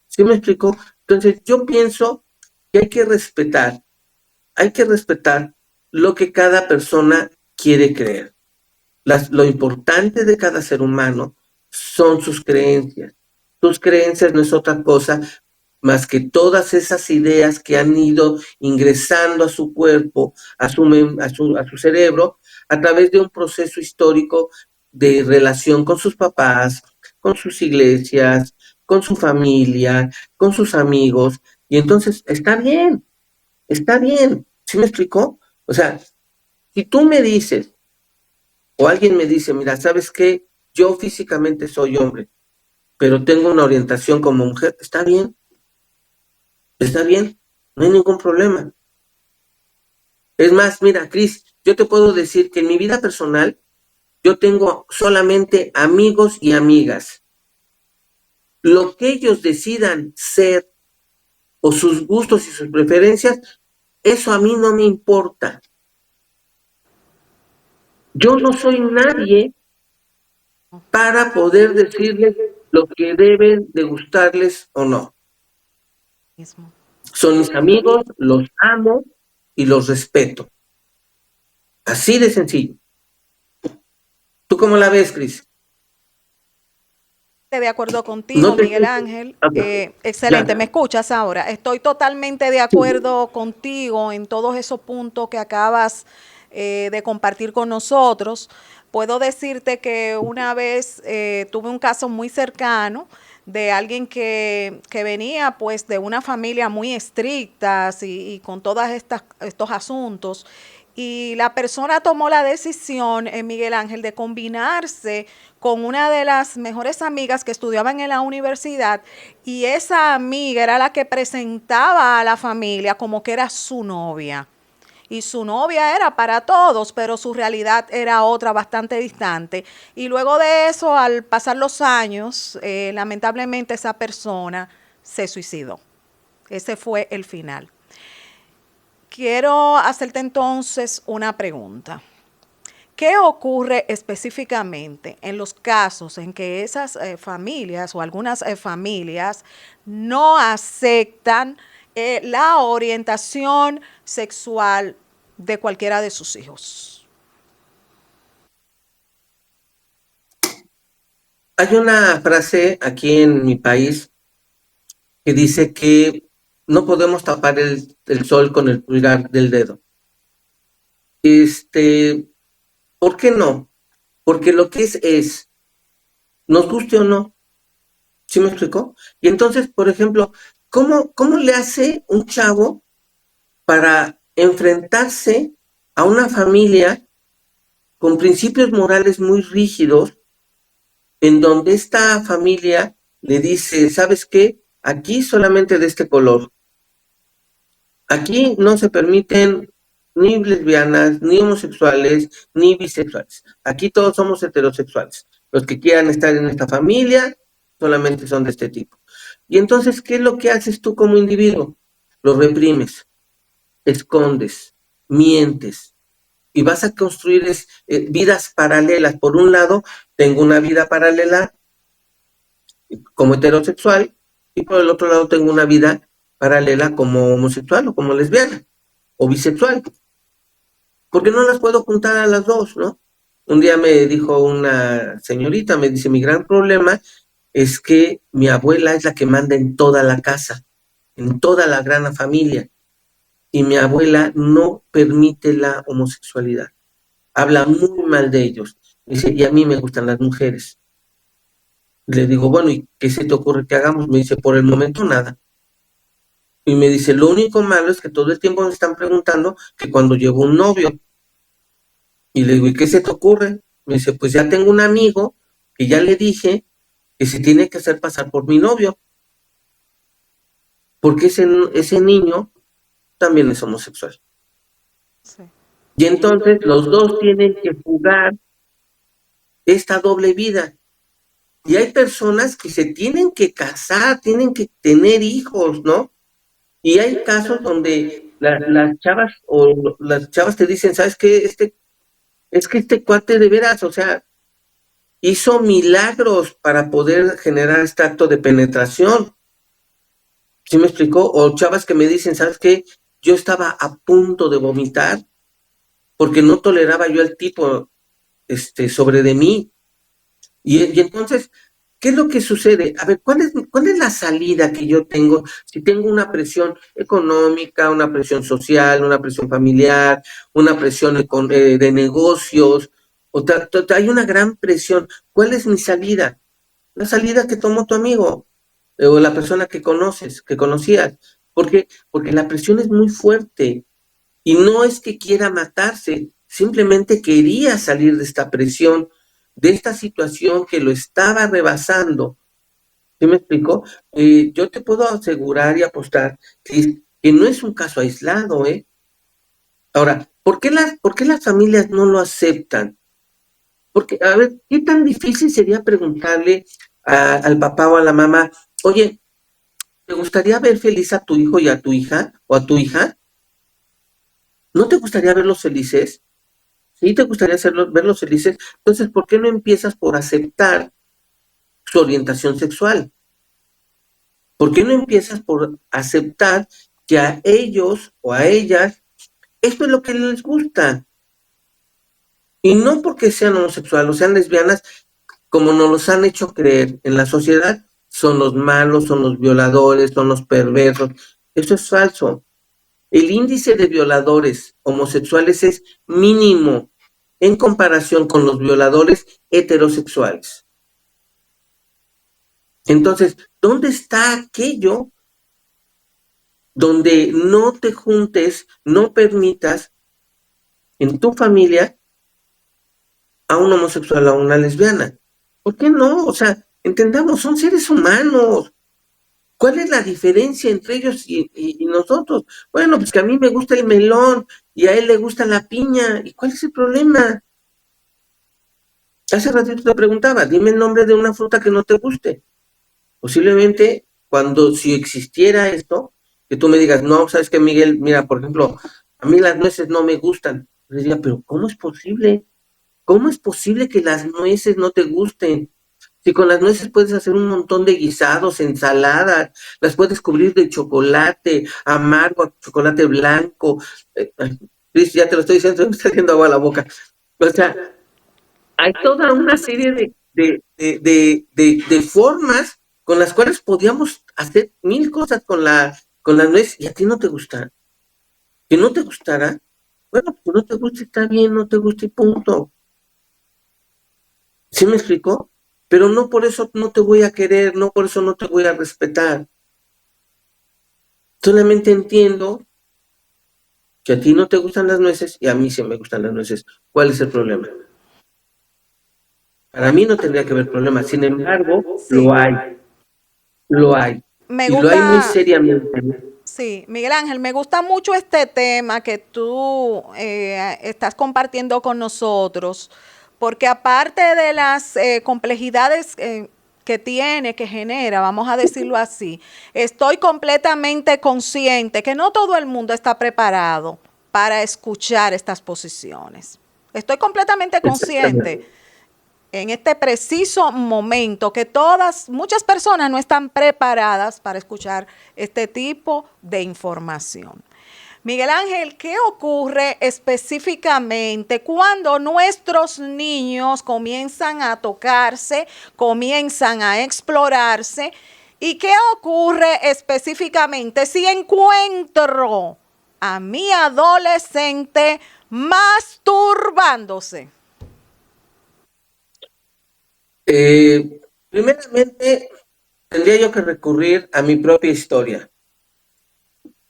¿Sí me explicó? Entonces, yo pienso que hay que respetar lo que cada persona quiere creer. Lo importante de cada ser humano son sus creencias. Sus creencias no es otra cosa más que todas esas ideas que han ido ingresando a su cuerpo, a su cerebro, a través de un proceso histórico de relación con sus papás, con sus iglesias, con su familia, con sus amigos. Y entonces, está bien. ¿Sí me explicó? O sea, si tú me dices, o alguien me dice, mira, ¿sabes qué? Yo físicamente soy hombre, pero tengo una orientación como mujer, está bien, no hay ningún problema. Es más, mira, Cris, yo te puedo decir que en mi vida personal yo tengo solamente amigos y amigas. Lo que ellos decidan ser o sus gustos y sus preferencias, eso a mí no me importa. Yo no soy nadie para poder decirles lo que deben de gustarles o no. Son mis amigos, los amo y los respeto. Así de sencillo. ¿Tú cómo la ves, Cris? De acuerdo contigo, No te Miguel escucho. Ángel. Okay. Excelente, Ya. ¿me escuchas ahora? Estoy totalmente de acuerdo contigo en todos esos puntos que acabas de compartir con nosotros. Puedo decirte que una vez tuve un caso muy cercano de alguien que venía pues de una familia muy estricta y con todos estos asuntos. Y la persona tomó la decisión, Miguel Ángel, de combinarse con una de las mejores amigas que estudiaban en la universidad, y esa amiga era la que presentaba a la familia como que era su novia. Y su novia era para todos, pero su realidad era otra bastante distante. Y luego de eso, al pasar los años, lamentablemente esa persona se suicidó. Ese fue el final. Quiero hacerte entonces una pregunta. ¿Qué ocurre específicamente en los casos en que esas familias o algunas familias no aceptan la orientación sexual de cualquiera de sus hijos? Hay una frase aquí en mi país que dice que no podemos tapar el sol con el pulgar del dedo. ¿Por qué no? Porque lo que es, nos guste o no. ¿Sí me explicó? Y entonces, por ejemplo, ¿cómo le hace un chavo para enfrentarse a una familia con principios morales muy rígidos, en donde esta familia le dice, ¿sabes qué? Aquí solamente de este color. Aquí no se permiten ni lesbianas, ni homosexuales, ni bisexuales. Aquí todos somos heterosexuales. Los que quieran estar en esta familia solamente son de este tipo. Y entonces, ¿qué es lo que haces tú como individuo? Lo reprimes, escondes, mientes y vas a construir vidas paralelas. Por un lado, tengo una vida paralela como heterosexual y por el otro lado tengo una vida paralela como homosexual o como lesbiana o bisexual, porque no las puedo juntar a las dos, ¿no? Un día me dijo una señorita, me dice, mi gran problema es que mi abuela es la que manda en toda la casa, en toda la gran familia, y mi abuela no permite la homosexualidad, habla muy mal de ellos, dice, y a mí me gustan las mujeres. Le digo, bueno, ¿y qué se te ocurre que hagamos? Me dice, por el momento nada. Y me dice, lo único malo es que todo el tiempo me están preguntando que cuando llegó un novio. Y le digo, ¿y qué se te ocurre? Me dice, pues ya tengo un amigo que ya le dije que se tiene que hacer pasar por mi novio, porque ese niño también es homosexual. Sí. Y entonces los dos tienen que jugar esta doble vida. Y hay personas que se tienen que casar, tienen que tener hijos, ¿no? Y hay casos donde las chavas o las chavas te dicen, ¿sabes qué? Es que este cuate de veras, o sea, hizo milagros para poder generar este acto de penetración. ¿Sí me explicó? O chavas que me dicen, ¿sabes qué? Yo estaba a punto de vomitar porque no toleraba yo al tipo sobre de mí. Y entonces, ¿qué es lo que sucede? A ver, ¿cuál es la salida que yo tengo si tengo una presión económica, una presión social, una presión familiar, una presión de negocios? Hay una gran presión. ¿Cuál es mi salida? La salida que tomó tu amigo o la persona que conoces, que conocías. ¿Por qué? Porque la presión es muy fuerte y no es que quiera matarse, simplemente quería salir de esta presión, de esta situación que lo estaba rebasando. ¿Sí me explico? Yo te puedo asegurar y apostar que no es un caso aislado, ¿eh? Ahora, por qué las familias no lo aceptan? Porque, a ver, ¿qué tan difícil sería preguntarle al papá o a la mamá, oye, ¿te gustaría ver feliz a tu hijo y a tu hija o a tu hija? ¿No te gustaría verlos felices? ¿Sí te gustaría verlos felices? Entonces, ¿por qué no empiezas por aceptar su orientación sexual? ¿Por qué no empiezas por aceptar que a ellos o a ellas esto es lo que les gusta? Y no porque sean homosexuales o sean lesbianas, como nos los han hecho creer en la sociedad, son los malos, son los violadores, son los perversos. Eso es falso. El índice de violadores homosexuales es mínimo en comparación con los violadores heterosexuales. Entonces, ¿dónde está aquello donde no te juntes, no permitas en tu familia a un homosexual, a una lesbiana? ¿Por qué no? O sea, entendamos, son seres humanos. ¿Cuál es la diferencia entre ellos y nosotros? Bueno, pues que a mí me gusta el melón y a él le gusta la piña. ¿Y cuál es el problema? Hace ratito te preguntaba, dime el nombre de una fruta que no te guste. Posiblemente si existiera esto, que tú me digas, no, sabes que Miguel, mira, por ejemplo, a mí las nueces no me gustan. Yo diría, pero ¿cómo es posible? ¿Cómo es posible que las nueces no te gusten? Si con las nueces puedes hacer un montón de guisados, ensaladas, las puedes cubrir de chocolate amargo, chocolate blanco. Luis, ya te lo estoy diciendo, me está haciendo agua a la boca. O sea, hay toda una serie de formas con las cuales podíamos hacer mil cosas con la nuez y a ti no te gusta. Que no te gustara, bueno, que no te guste está bien, no te guste y punto. ¿Sí me explicó? Pero no por eso no te voy a querer, no por eso no te voy a respetar. Solamente entiendo que a ti no te gustan las nueces y a mí sí me gustan las nueces. ¿Cuál es el problema? Para mí no tendría que haber problema, sin embargo, lo Sí. hay. lo hay. Me Y lo hay muy gusta, seriamente. sí, Miguel Ángel, me gusta mucho este tema que tú estás compartiendo con nosotros, porque aparte de las complejidades que tiene, que genera, vamos a decirlo así, estoy completamente consciente que no todo el mundo está preparado para escuchar estas posiciones. Estoy completamente Exactamente. consciente en este preciso momento que muchas personas no están preparadas para escuchar este tipo de información. Miguel Ángel, ¿qué ocurre específicamente cuando nuestros niños comienzan a tocarse, comienzan a explorarse? ¿Y qué ocurre específicamente si encuentro a mi adolescente masturbándose? Primeramente, tendría yo que recurrir a mi propia historia.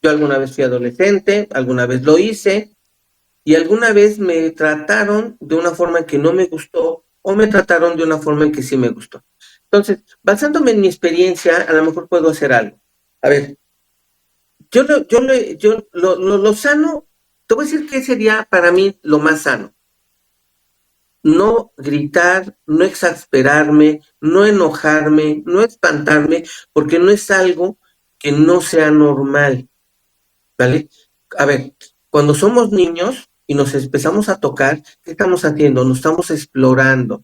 Yo alguna vez fui adolescente, alguna vez lo hice, y alguna vez me trataron de una forma en que no me gustó o me trataron de una forma en que sí me gustó. Entonces, basándome en mi experiencia, a lo mejor puedo hacer algo. A ver, lo sano, te voy a decir que sería para mí lo más sano. No gritar, no exasperarme, no enojarme, no espantarme, porque no es algo que no sea normal, ¿vale? A ver, cuando somos niños y nos empezamos a tocar, ¿qué estamos haciendo? Nos estamos explorando.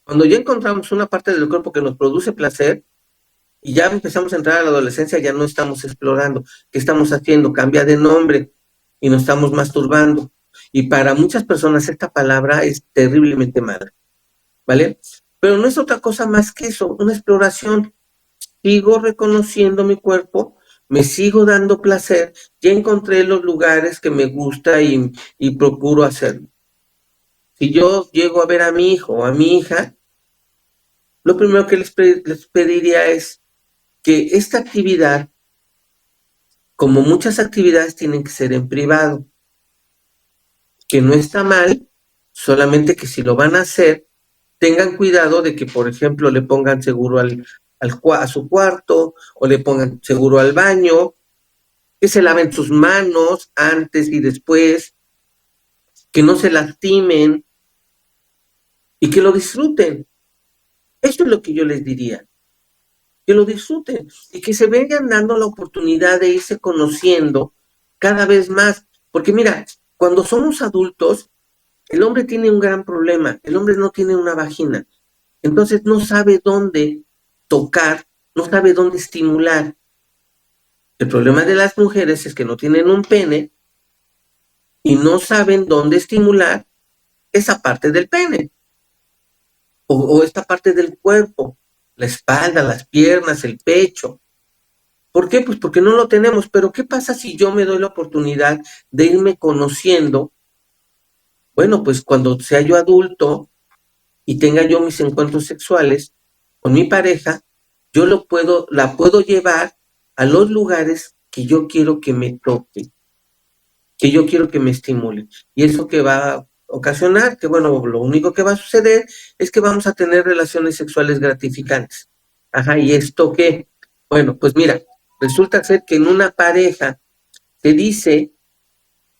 Cuando ya encontramos una parte del cuerpo que nos produce placer y ya empezamos a entrar a la adolescencia, ya no estamos explorando. ¿Qué estamos haciendo? Cambia de nombre y nos estamos masturbando. Y para muchas personas esta palabra es terriblemente mala, ¿vale? Pero no es otra cosa más que eso, una exploración. Sigo reconociendo mi cuerpo, me sigo dando placer, ya encontré los lugares que me gusta y procuro hacerlo. Si yo llego a ver a mi hijo o a mi hija, lo primero que les pediría es que esta actividad, como muchas actividades, tienen que ser en privado, que no está mal, solamente que si lo van a hacer, tengan cuidado de que, por ejemplo, le pongan seguro a su cuarto o le pongan seguro al baño, que se laven sus manos antes y después, que no se lastimen y que lo disfruten. Esto es lo que yo les diría, que lo disfruten y que se vengan dando la oportunidad de irse conociendo cada vez más. Porque mira, cuando somos adultos, el hombre tiene un gran problema, el hombre no tiene una vagina, entonces no sabe dónde tocar, no sabe dónde estimular. El problema de las mujeres es que no tienen un pene y no saben dónde estimular esa parte del pene o esta parte del cuerpo, la espalda, las piernas, el pecho. ¿Por qué? Pues porque no lo tenemos. Pero ¿qué pasa si yo me doy la oportunidad de irme conociendo? Bueno, pues cuando sea yo adulto y tenga yo mis encuentros sexuales con mi pareja, la puedo llevar a los lugares que yo quiero que me toque, que yo quiero que me estimule. Y eso que va a ocasionar, que bueno, lo único que va a suceder es que vamos a tener relaciones sexuales gratificantes. Ajá, ¿y esto qué? Bueno, pues mira, resulta ser que en una pareja se dice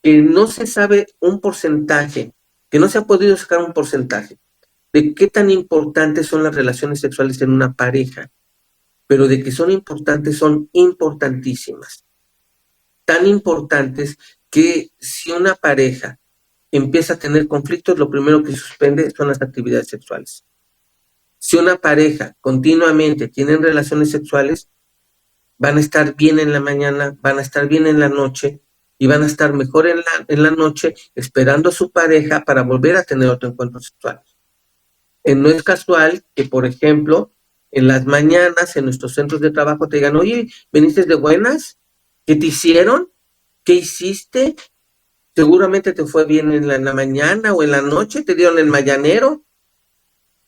que no se sabe un porcentaje, que no se ha podido sacar un porcentaje de qué tan importantes son las relaciones sexuales en una pareja, pero de que son importantes, son importantísimas. Tan importantes que si una pareja empieza a tener conflictos, lo primero que suspende son las actividades sexuales. Si una pareja continuamente tiene relaciones sexuales, van a estar bien en la mañana, van a estar bien en la noche y van a estar mejor en la noche esperando a su pareja para volver a tener otro encuentro sexual. No es casual que, por ejemplo, en las mañanas en nuestros centros de trabajo te digan, oye, ¿veniste de buenas? ¿Qué te hicieron? ¿Qué hiciste? Seguramente te fue bien en la mañana o en la noche, te dieron el mañanero.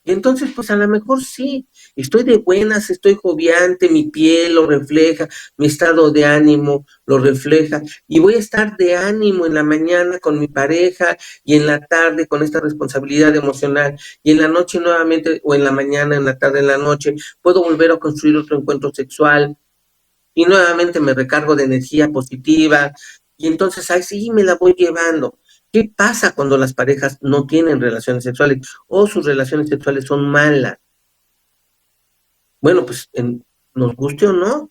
Y entonces, pues a lo mejor sí, estoy de buenas, estoy joviante, mi piel lo refleja, mi estado de ánimo lo refleja, y voy a estar de ánimo en la mañana con mi pareja y en la tarde con esta responsabilidad emocional, y en la noche nuevamente, o en la mañana, en la tarde, en la noche, puedo volver a construir otro encuentro sexual, y nuevamente me recargo de energía positiva, y entonces ahí sí me la voy llevando. ¿Qué pasa cuando las parejas no tienen relaciones sexuales o sus relaciones sexuales son malas? Bueno, pues nos guste o no,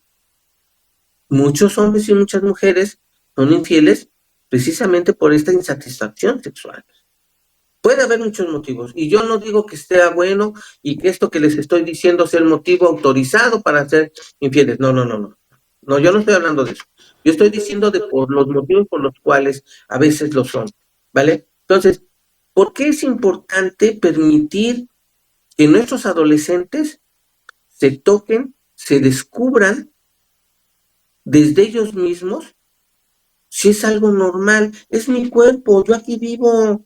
muchos hombres y muchas mujeres son infieles precisamente por esta insatisfacción sexual. Puede haber muchos motivos, y yo no digo que sea bueno y que esto que les estoy diciendo sea el motivo autorizado para ser infieles. No, no, no, no. No, yo no estoy hablando de eso. Yo estoy diciendo de por los motivos por los cuales a veces lo son, ¿vale? Entonces, ¿por qué es importante permitir que nuestros adolescentes se toquen, se descubran desde ellos mismos si es algo normal? Es mi cuerpo, yo aquí vivo,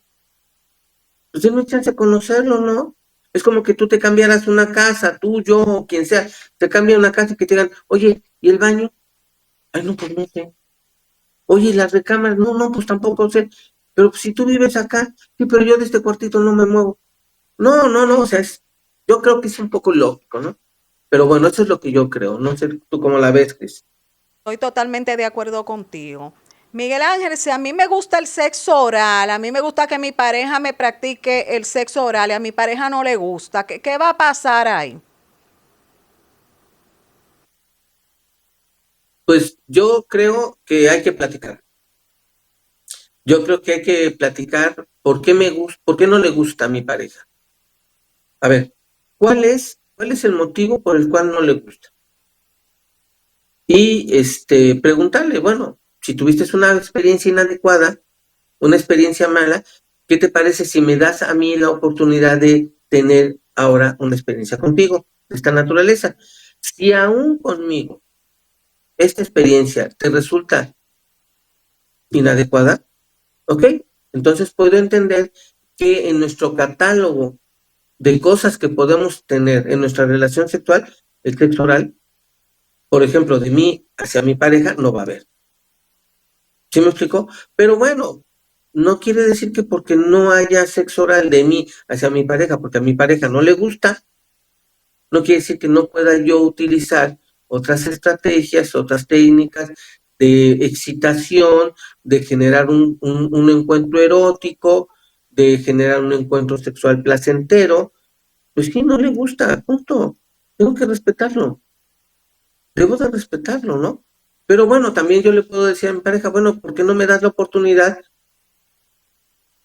pues denme chance de conocerlo, ¿no? Es como que tú te cambiaras una casa, tú, yo, o quien sea, te cambia una casa y que te digan, oye, ¿y el baño? Ay, no, pues no sé. Oye, ¿y las recámaras? No, no, pues tampoco sé. Pero pues, si tú vives acá, sí, pero yo de este cuartito no me muevo. No, no, no, o sea, yo creo que es un poco lógico, ¿no? Pero bueno, eso es lo que yo creo. No sé tú cómo la ves, Cris. Estoy totalmente de acuerdo contigo. Miguel Ángel, si a mí me gusta el sexo oral, a mí me gusta que mi pareja me practique el sexo oral y a mi pareja no le gusta, ¿qué va a pasar ahí? Pues yo creo que hay que platicar. Yo creo que hay que platicar por qué me gusta, por qué no le gusta a mi pareja. A ver, ¿cuál es el motivo por el cual no le gusta? Y preguntarle, bueno, si tuviste una experiencia inadecuada, una experiencia mala, ¿qué te parece si me das a mí la oportunidad de tener ahora una experiencia contigo de esta naturaleza? Si aún conmigo esta experiencia te resulta inadecuada, ¿ok? Entonces puedo entender que en nuestro catálogo de cosas que podemos tener en nuestra relación sexual, el sexo oral, por ejemplo, de mí hacia mi pareja, no va a haber. ¿Sí me explicó? Pero bueno, no quiere decir que porque no haya sexo oral de mí hacia mi pareja, porque a mi pareja no le gusta, no quiere decir que no pueda yo utilizar otras estrategias, otras técnicas de excitación, de generar un encuentro erótico, de generar un encuentro sexual placentero. Pues sí, no le gusta, punto. Tengo que respetarlo, debo de respetarlo, ¿no? Pero bueno, también yo le puedo decir a mi pareja, bueno, ¿por qué no me das la oportunidad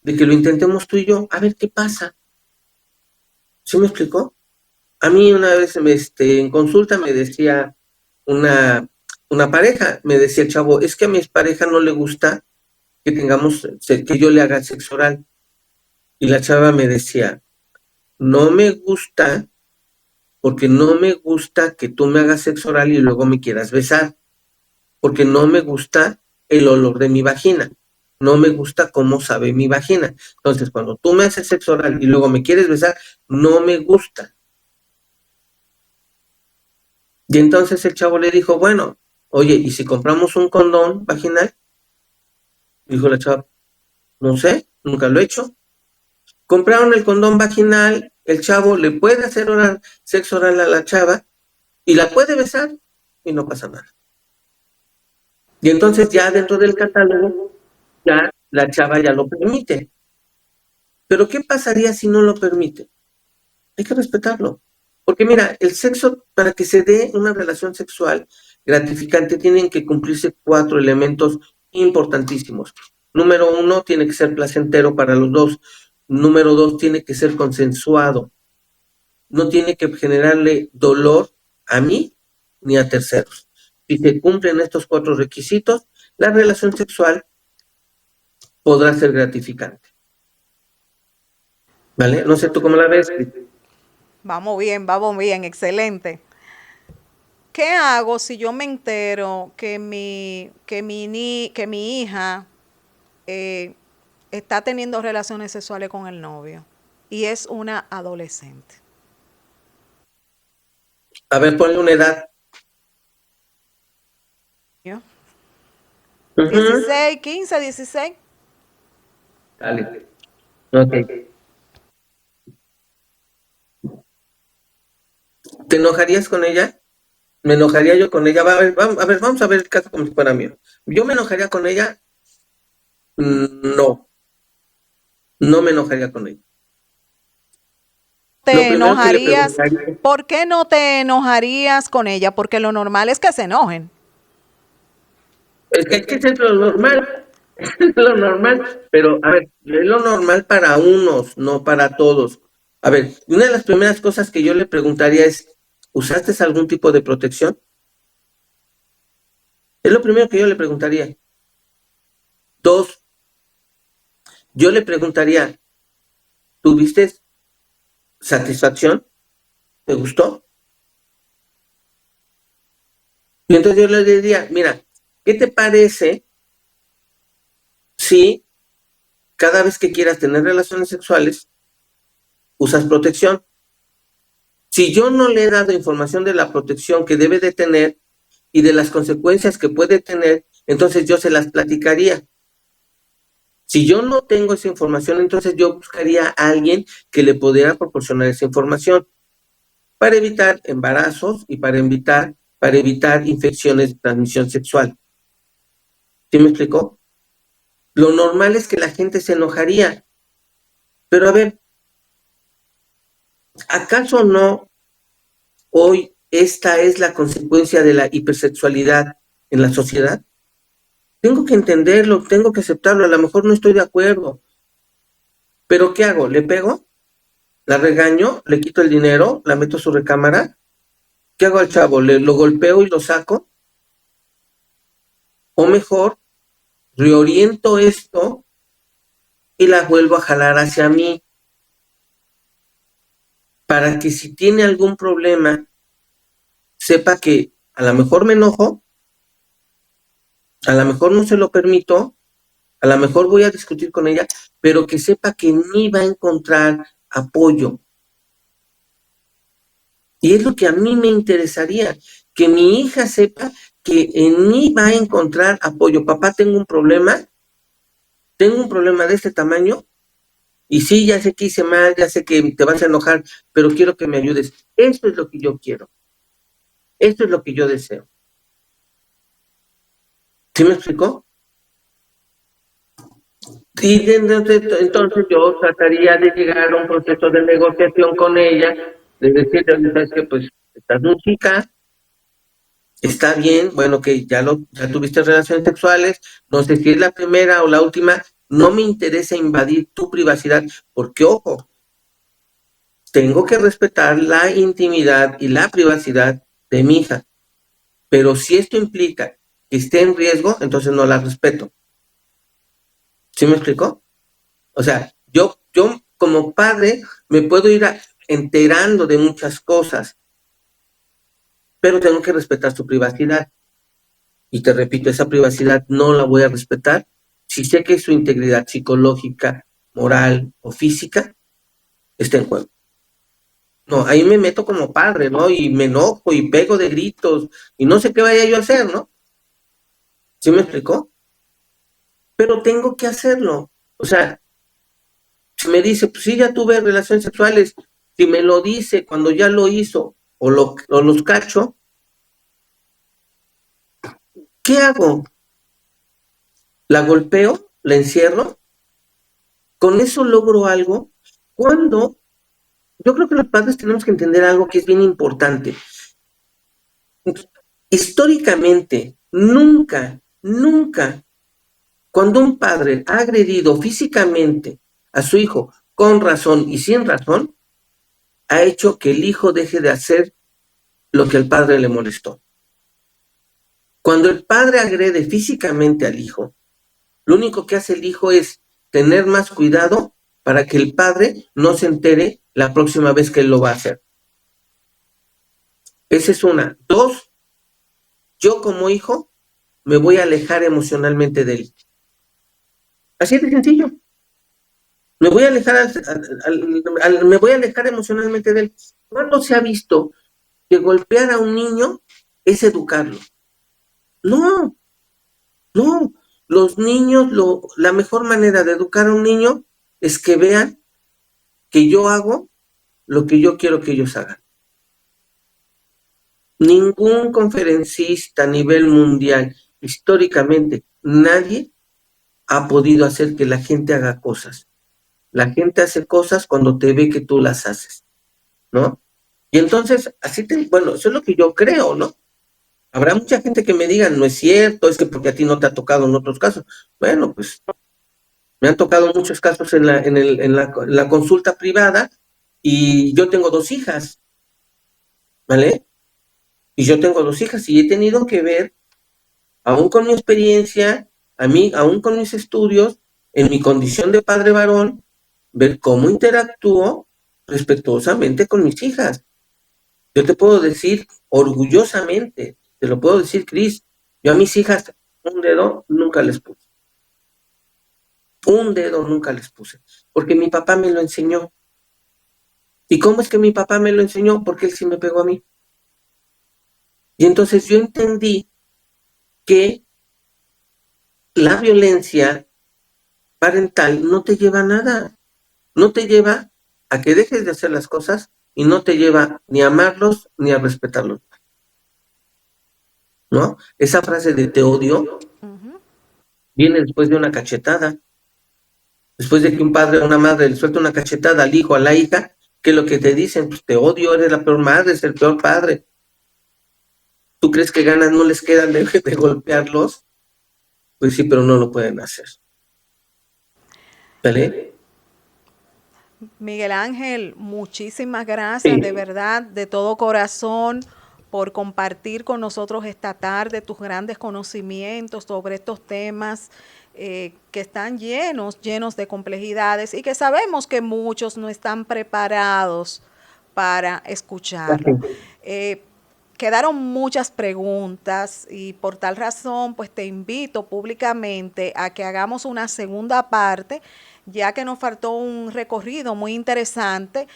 de que lo intentemos tú y yo? A ver qué pasa. ¿Sí me explicó? A mí una vez en consulta me decía una, una pareja, me decía el chavo, es que a mi pareja no le gusta que que yo le haga sexo oral. Y la chava me decía, no me gusta porque no me gusta que tú me hagas sexo oral y luego me quieras besar, porque no me gusta el olor de mi vagina, no me gusta cómo sabe mi vagina. Entonces, cuando tú me haces sexo oral y luego me quieres besar, no me gusta. Y entonces el chavo le dijo, bueno, oye, ¿y si compramos un condón vaginal? Dijo la chava, no sé, nunca lo he hecho. Compraron el condón vaginal, el chavo le puede hacer sexo oral a la chava y la puede besar y no pasa nada. Y entonces ya dentro del catálogo, ya la chava ya lo permite. Pero ¿qué pasaría si no lo permite? Hay que respetarlo. Porque mira, el sexo, para que se dé una relación sexual gratificante, tienen que cumplirse 4 elementos importantísimos. Número 1, tiene que ser placentero para los dos. Número 2, tiene que ser consensuado. No tiene que generarle dolor a mí ni a terceros. Si se cumplen estos 4 requisitos, la relación sexual podrá ser gratificante. ¿Vale? No sé tú cómo la ves. Vamos bien, excelente. ¿Qué hago si yo me entero que mi hija eh, está teniendo relaciones sexuales con el novio? y es una adolescente. A ver, ponle una edad. ¿Yo? Ujú. 16, 15, 16. Dale. Ok. ¿Te enojarías con ella? Me enojaría yo con ella. Vamos a ver el caso como si fuera mío. Yo me enojaría con ella. No, no me enojaría con ella. Lo ¿Te primero que le enojarías? preguntaría, ¿Por qué no te enojarías con ella? Porque lo normal es que se enojen. es que es lo normal, es lo normal, pero a ver, es lo normal para unos, no para todos. A ver, una de las primeras cosas que yo le preguntaría es, ¿usaste algún tipo de protección? Es lo primero que yo le preguntaría. Dos, yo le preguntaría, ¿tuviste satisfacción? ¿Te gustó? Y entonces yo le diría, mira, ¿qué te parece si cada vez que quieras tener relaciones sexuales usas protección? Si yo no le he dado información de la protección que debe de tener y de las consecuencias que puede tener, entonces yo se las platicaría. Si yo no tengo esa información, entonces yo buscaría a alguien que le pudiera proporcionar esa información para evitar embarazos y para evitar infecciones de transmisión sexual. ¿Sí me explicó? Lo normal es que la gente se enojaría, pero a ver, ¿acaso no hoy esta es la consecuencia de la hipersexualidad en la sociedad? Tengo que entenderlo, tengo que aceptarlo, a lo mejor no estoy de acuerdo, pero ¿qué hago? ¿Le pego? ¿La regaño? ¿Le quito el dinero? ¿La meto a su recámara? ¿Qué hago al chavo? ¿Lo golpeo y lo saco? O mejor, reoriento esto y la vuelvo a jalar hacia mí para que si tiene algún problema, sepa que a lo mejor me enojo, a lo mejor no se lo permito, a lo mejor voy a discutir con ella, pero que sepa que ni va a encontrar apoyo. Y es lo que a mí me interesaría, que mi hija sepa que en mí va a encontrar apoyo. Papá, tengo un problema de este tamaño, y sí, ya sé que hice mal, ya sé que te vas a enojar, pero quiero que me ayudes. Esto es lo que yo quiero, esto es lo que yo deseo. ¿Sí me explicó? Y entonces yo trataría de llegar a un proceso de negociación con ella, de decirle, ¿sabes qué? Pues estás muy chica, está bien, bueno, que ya tuviste relaciones sexuales, no sé si es la primera o la última, no me interesa invadir tu privacidad, porque ojo, tengo que respetar la intimidad y la privacidad de mi hija, pero si esto implica que esté en riesgo, entonces no la respeto. ¿Sí me explicó? O sea, yo como padre me puedo enterando de muchas cosas, pero tengo que respetar su privacidad. Y te repito, esa privacidad no la voy a respetar si sé que su integridad psicológica, moral o física está en juego. No, ahí me meto como padre, ¿no? Y me enojo y pego de gritos y no sé qué vaya yo a hacer, ¿no? ¿Sí me explicó? Pero tengo que hacerlo. O sea, si me dice, pues sí, ya tuve relaciones sexuales, si me lo dice cuando ya lo hizo o los cacho, ¿qué hago? ¿La golpeo? ¿La encierro? ¿Con eso logro algo? ¿Cuándo? Yo creo que los padres tenemos que entender algo que es bien importante. Históricamente, nunca, cuando un padre ha agredido físicamente a su hijo con razón y sin razón, ha hecho que el hijo deje de hacer lo que al padre le molestó. Cuando el padre agrede físicamente al hijo, lo único que hace el hijo es tener más cuidado para que el padre no se entere la próxima vez que él lo va a hacer. Esa es una. Dos, yo como hijo me voy a alejar emocionalmente de él. Así de sencillo. Me voy a alejar, me voy a alejar emocionalmente de él. ¿Cuándo se ha visto que golpear a un niño es educarlo? No, no. Los niños, la mejor manera de educar a un niño es que vean que yo hago lo que yo quiero que ellos hagan. Ningún conferencista a nivel mundial, históricamente, nadie ha podido hacer que la gente haga cosas. La gente hace cosas cuando te ve que tú las haces, ¿no? Y entonces, bueno, eso es lo que yo creo, ¿no? Habrá mucha gente que me diga, no es cierto, es que porque a ti no te ha tocado en otros casos. Bueno, pues me han tocado muchos casos en la consulta privada y yo tengo 2 hijas, ¿vale? Y yo tengo 2 hijas y he tenido que ver, aún con mi experiencia, aún con mis estudios, en mi condición de padre varón, ver cómo interactúo respetuosamente con mis hijas. Yo te puedo decir orgullosamente, te lo puedo decir, Cris, yo a mis hijas un dedo nunca les puse. Un dedo nunca les puse, porque mi papá me lo enseñó. ¿Y cómo es que mi papá me lo enseñó? Porque él sí me pegó a mí. Y entonces yo entendí que la violencia parental no te lleva a nada, no te lleva a que dejes de hacer las cosas y no te lleva ni a amarlos ni a respetarlos, ¿no? Esa frase de te odio viene después de una cachetada, después de que un padre o una madre le suelta una cachetada al hijo, a la hija, que lo que te dicen, pues te odio, eres la peor madre, es el peor padre. ¿Tú crees que ganas no les quedan de golpearlos? Pues sí, pero no lo pueden hacer. ¿Vale? Miguel Ángel, muchísimas gracias de Sí. verdad, de todo corazón, por compartir con nosotros esta tarde tus grandes conocimientos sobre estos temas que están llenos de complejidades y que sabemos que muchos no están preparados para escucharlo. Eh, Quedaron muchas preguntas y por tal razón pues te invito públicamente a que hagamos una segunda parte, ya que nos faltó un recorrido muy interesante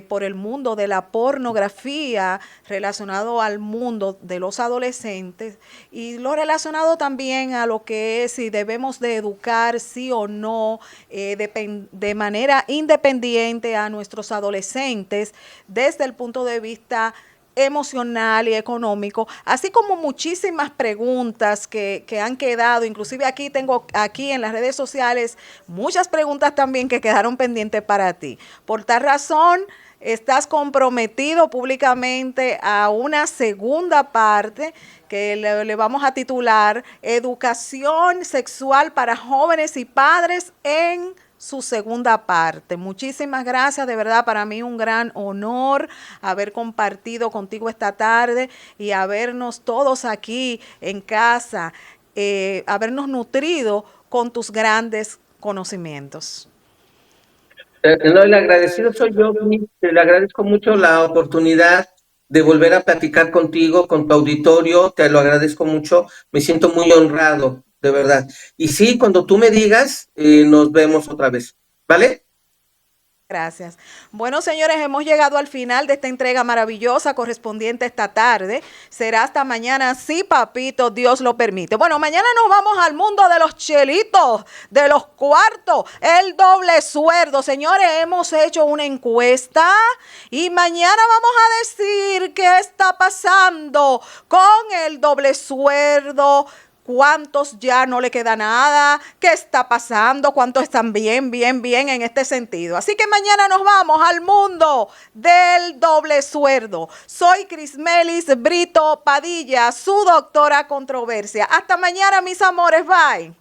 por el mundo de la pornografía relacionado al mundo de los adolescentes y lo relacionado también a lo que es si debemos de educar sí o no de manera independiente a nuestros adolescentes desde el punto de vista emocional y económico, así como muchísimas preguntas que han quedado, inclusive tengo aquí en las redes sociales muchas preguntas también que quedaron pendientes para ti. Por tal razón, estás comprometido públicamente a una segunda parte que le vamos a titular Educación Sexual para Jóvenes y Padres en su segunda parte. Muchísimas gracias, de verdad para mí un gran honor haber compartido contigo esta tarde y habernos todos aquí en casa, habernos nutrido con tus grandes conocimientos. No, el agradecido soy yo, te le agradezco mucho la oportunidad de volver a platicar contigo, con tu auditorio, te lo agradezco mucho, me siento muy honrado, de verdad. Y sí, cuando tú me digas, nos vemos otra vez, ¿vale? Gracias. Bueno, señores, hemos llegado al final de esta entrega maravillosa correspondiente esta tarde. Será hasta mañana, si papito Dios lo permite. Bueno, mañana nos vamos al mundo de los chelitos, de los cuartos, el doble sueldo. Señores, hemos hecho una encuesta y mañana vamos a decir qué está pasando con el doble sueldo. ¿Cuántos ya no le queda nada? ¿Qué está pasando? ¿Cuántos están bien en este sentido? Así que mañana nos vamos al mundo del doble sueldo. Soy Crismelis Brito Padilla, su doctora controversia. Hasta mañana, mis amores. Bye.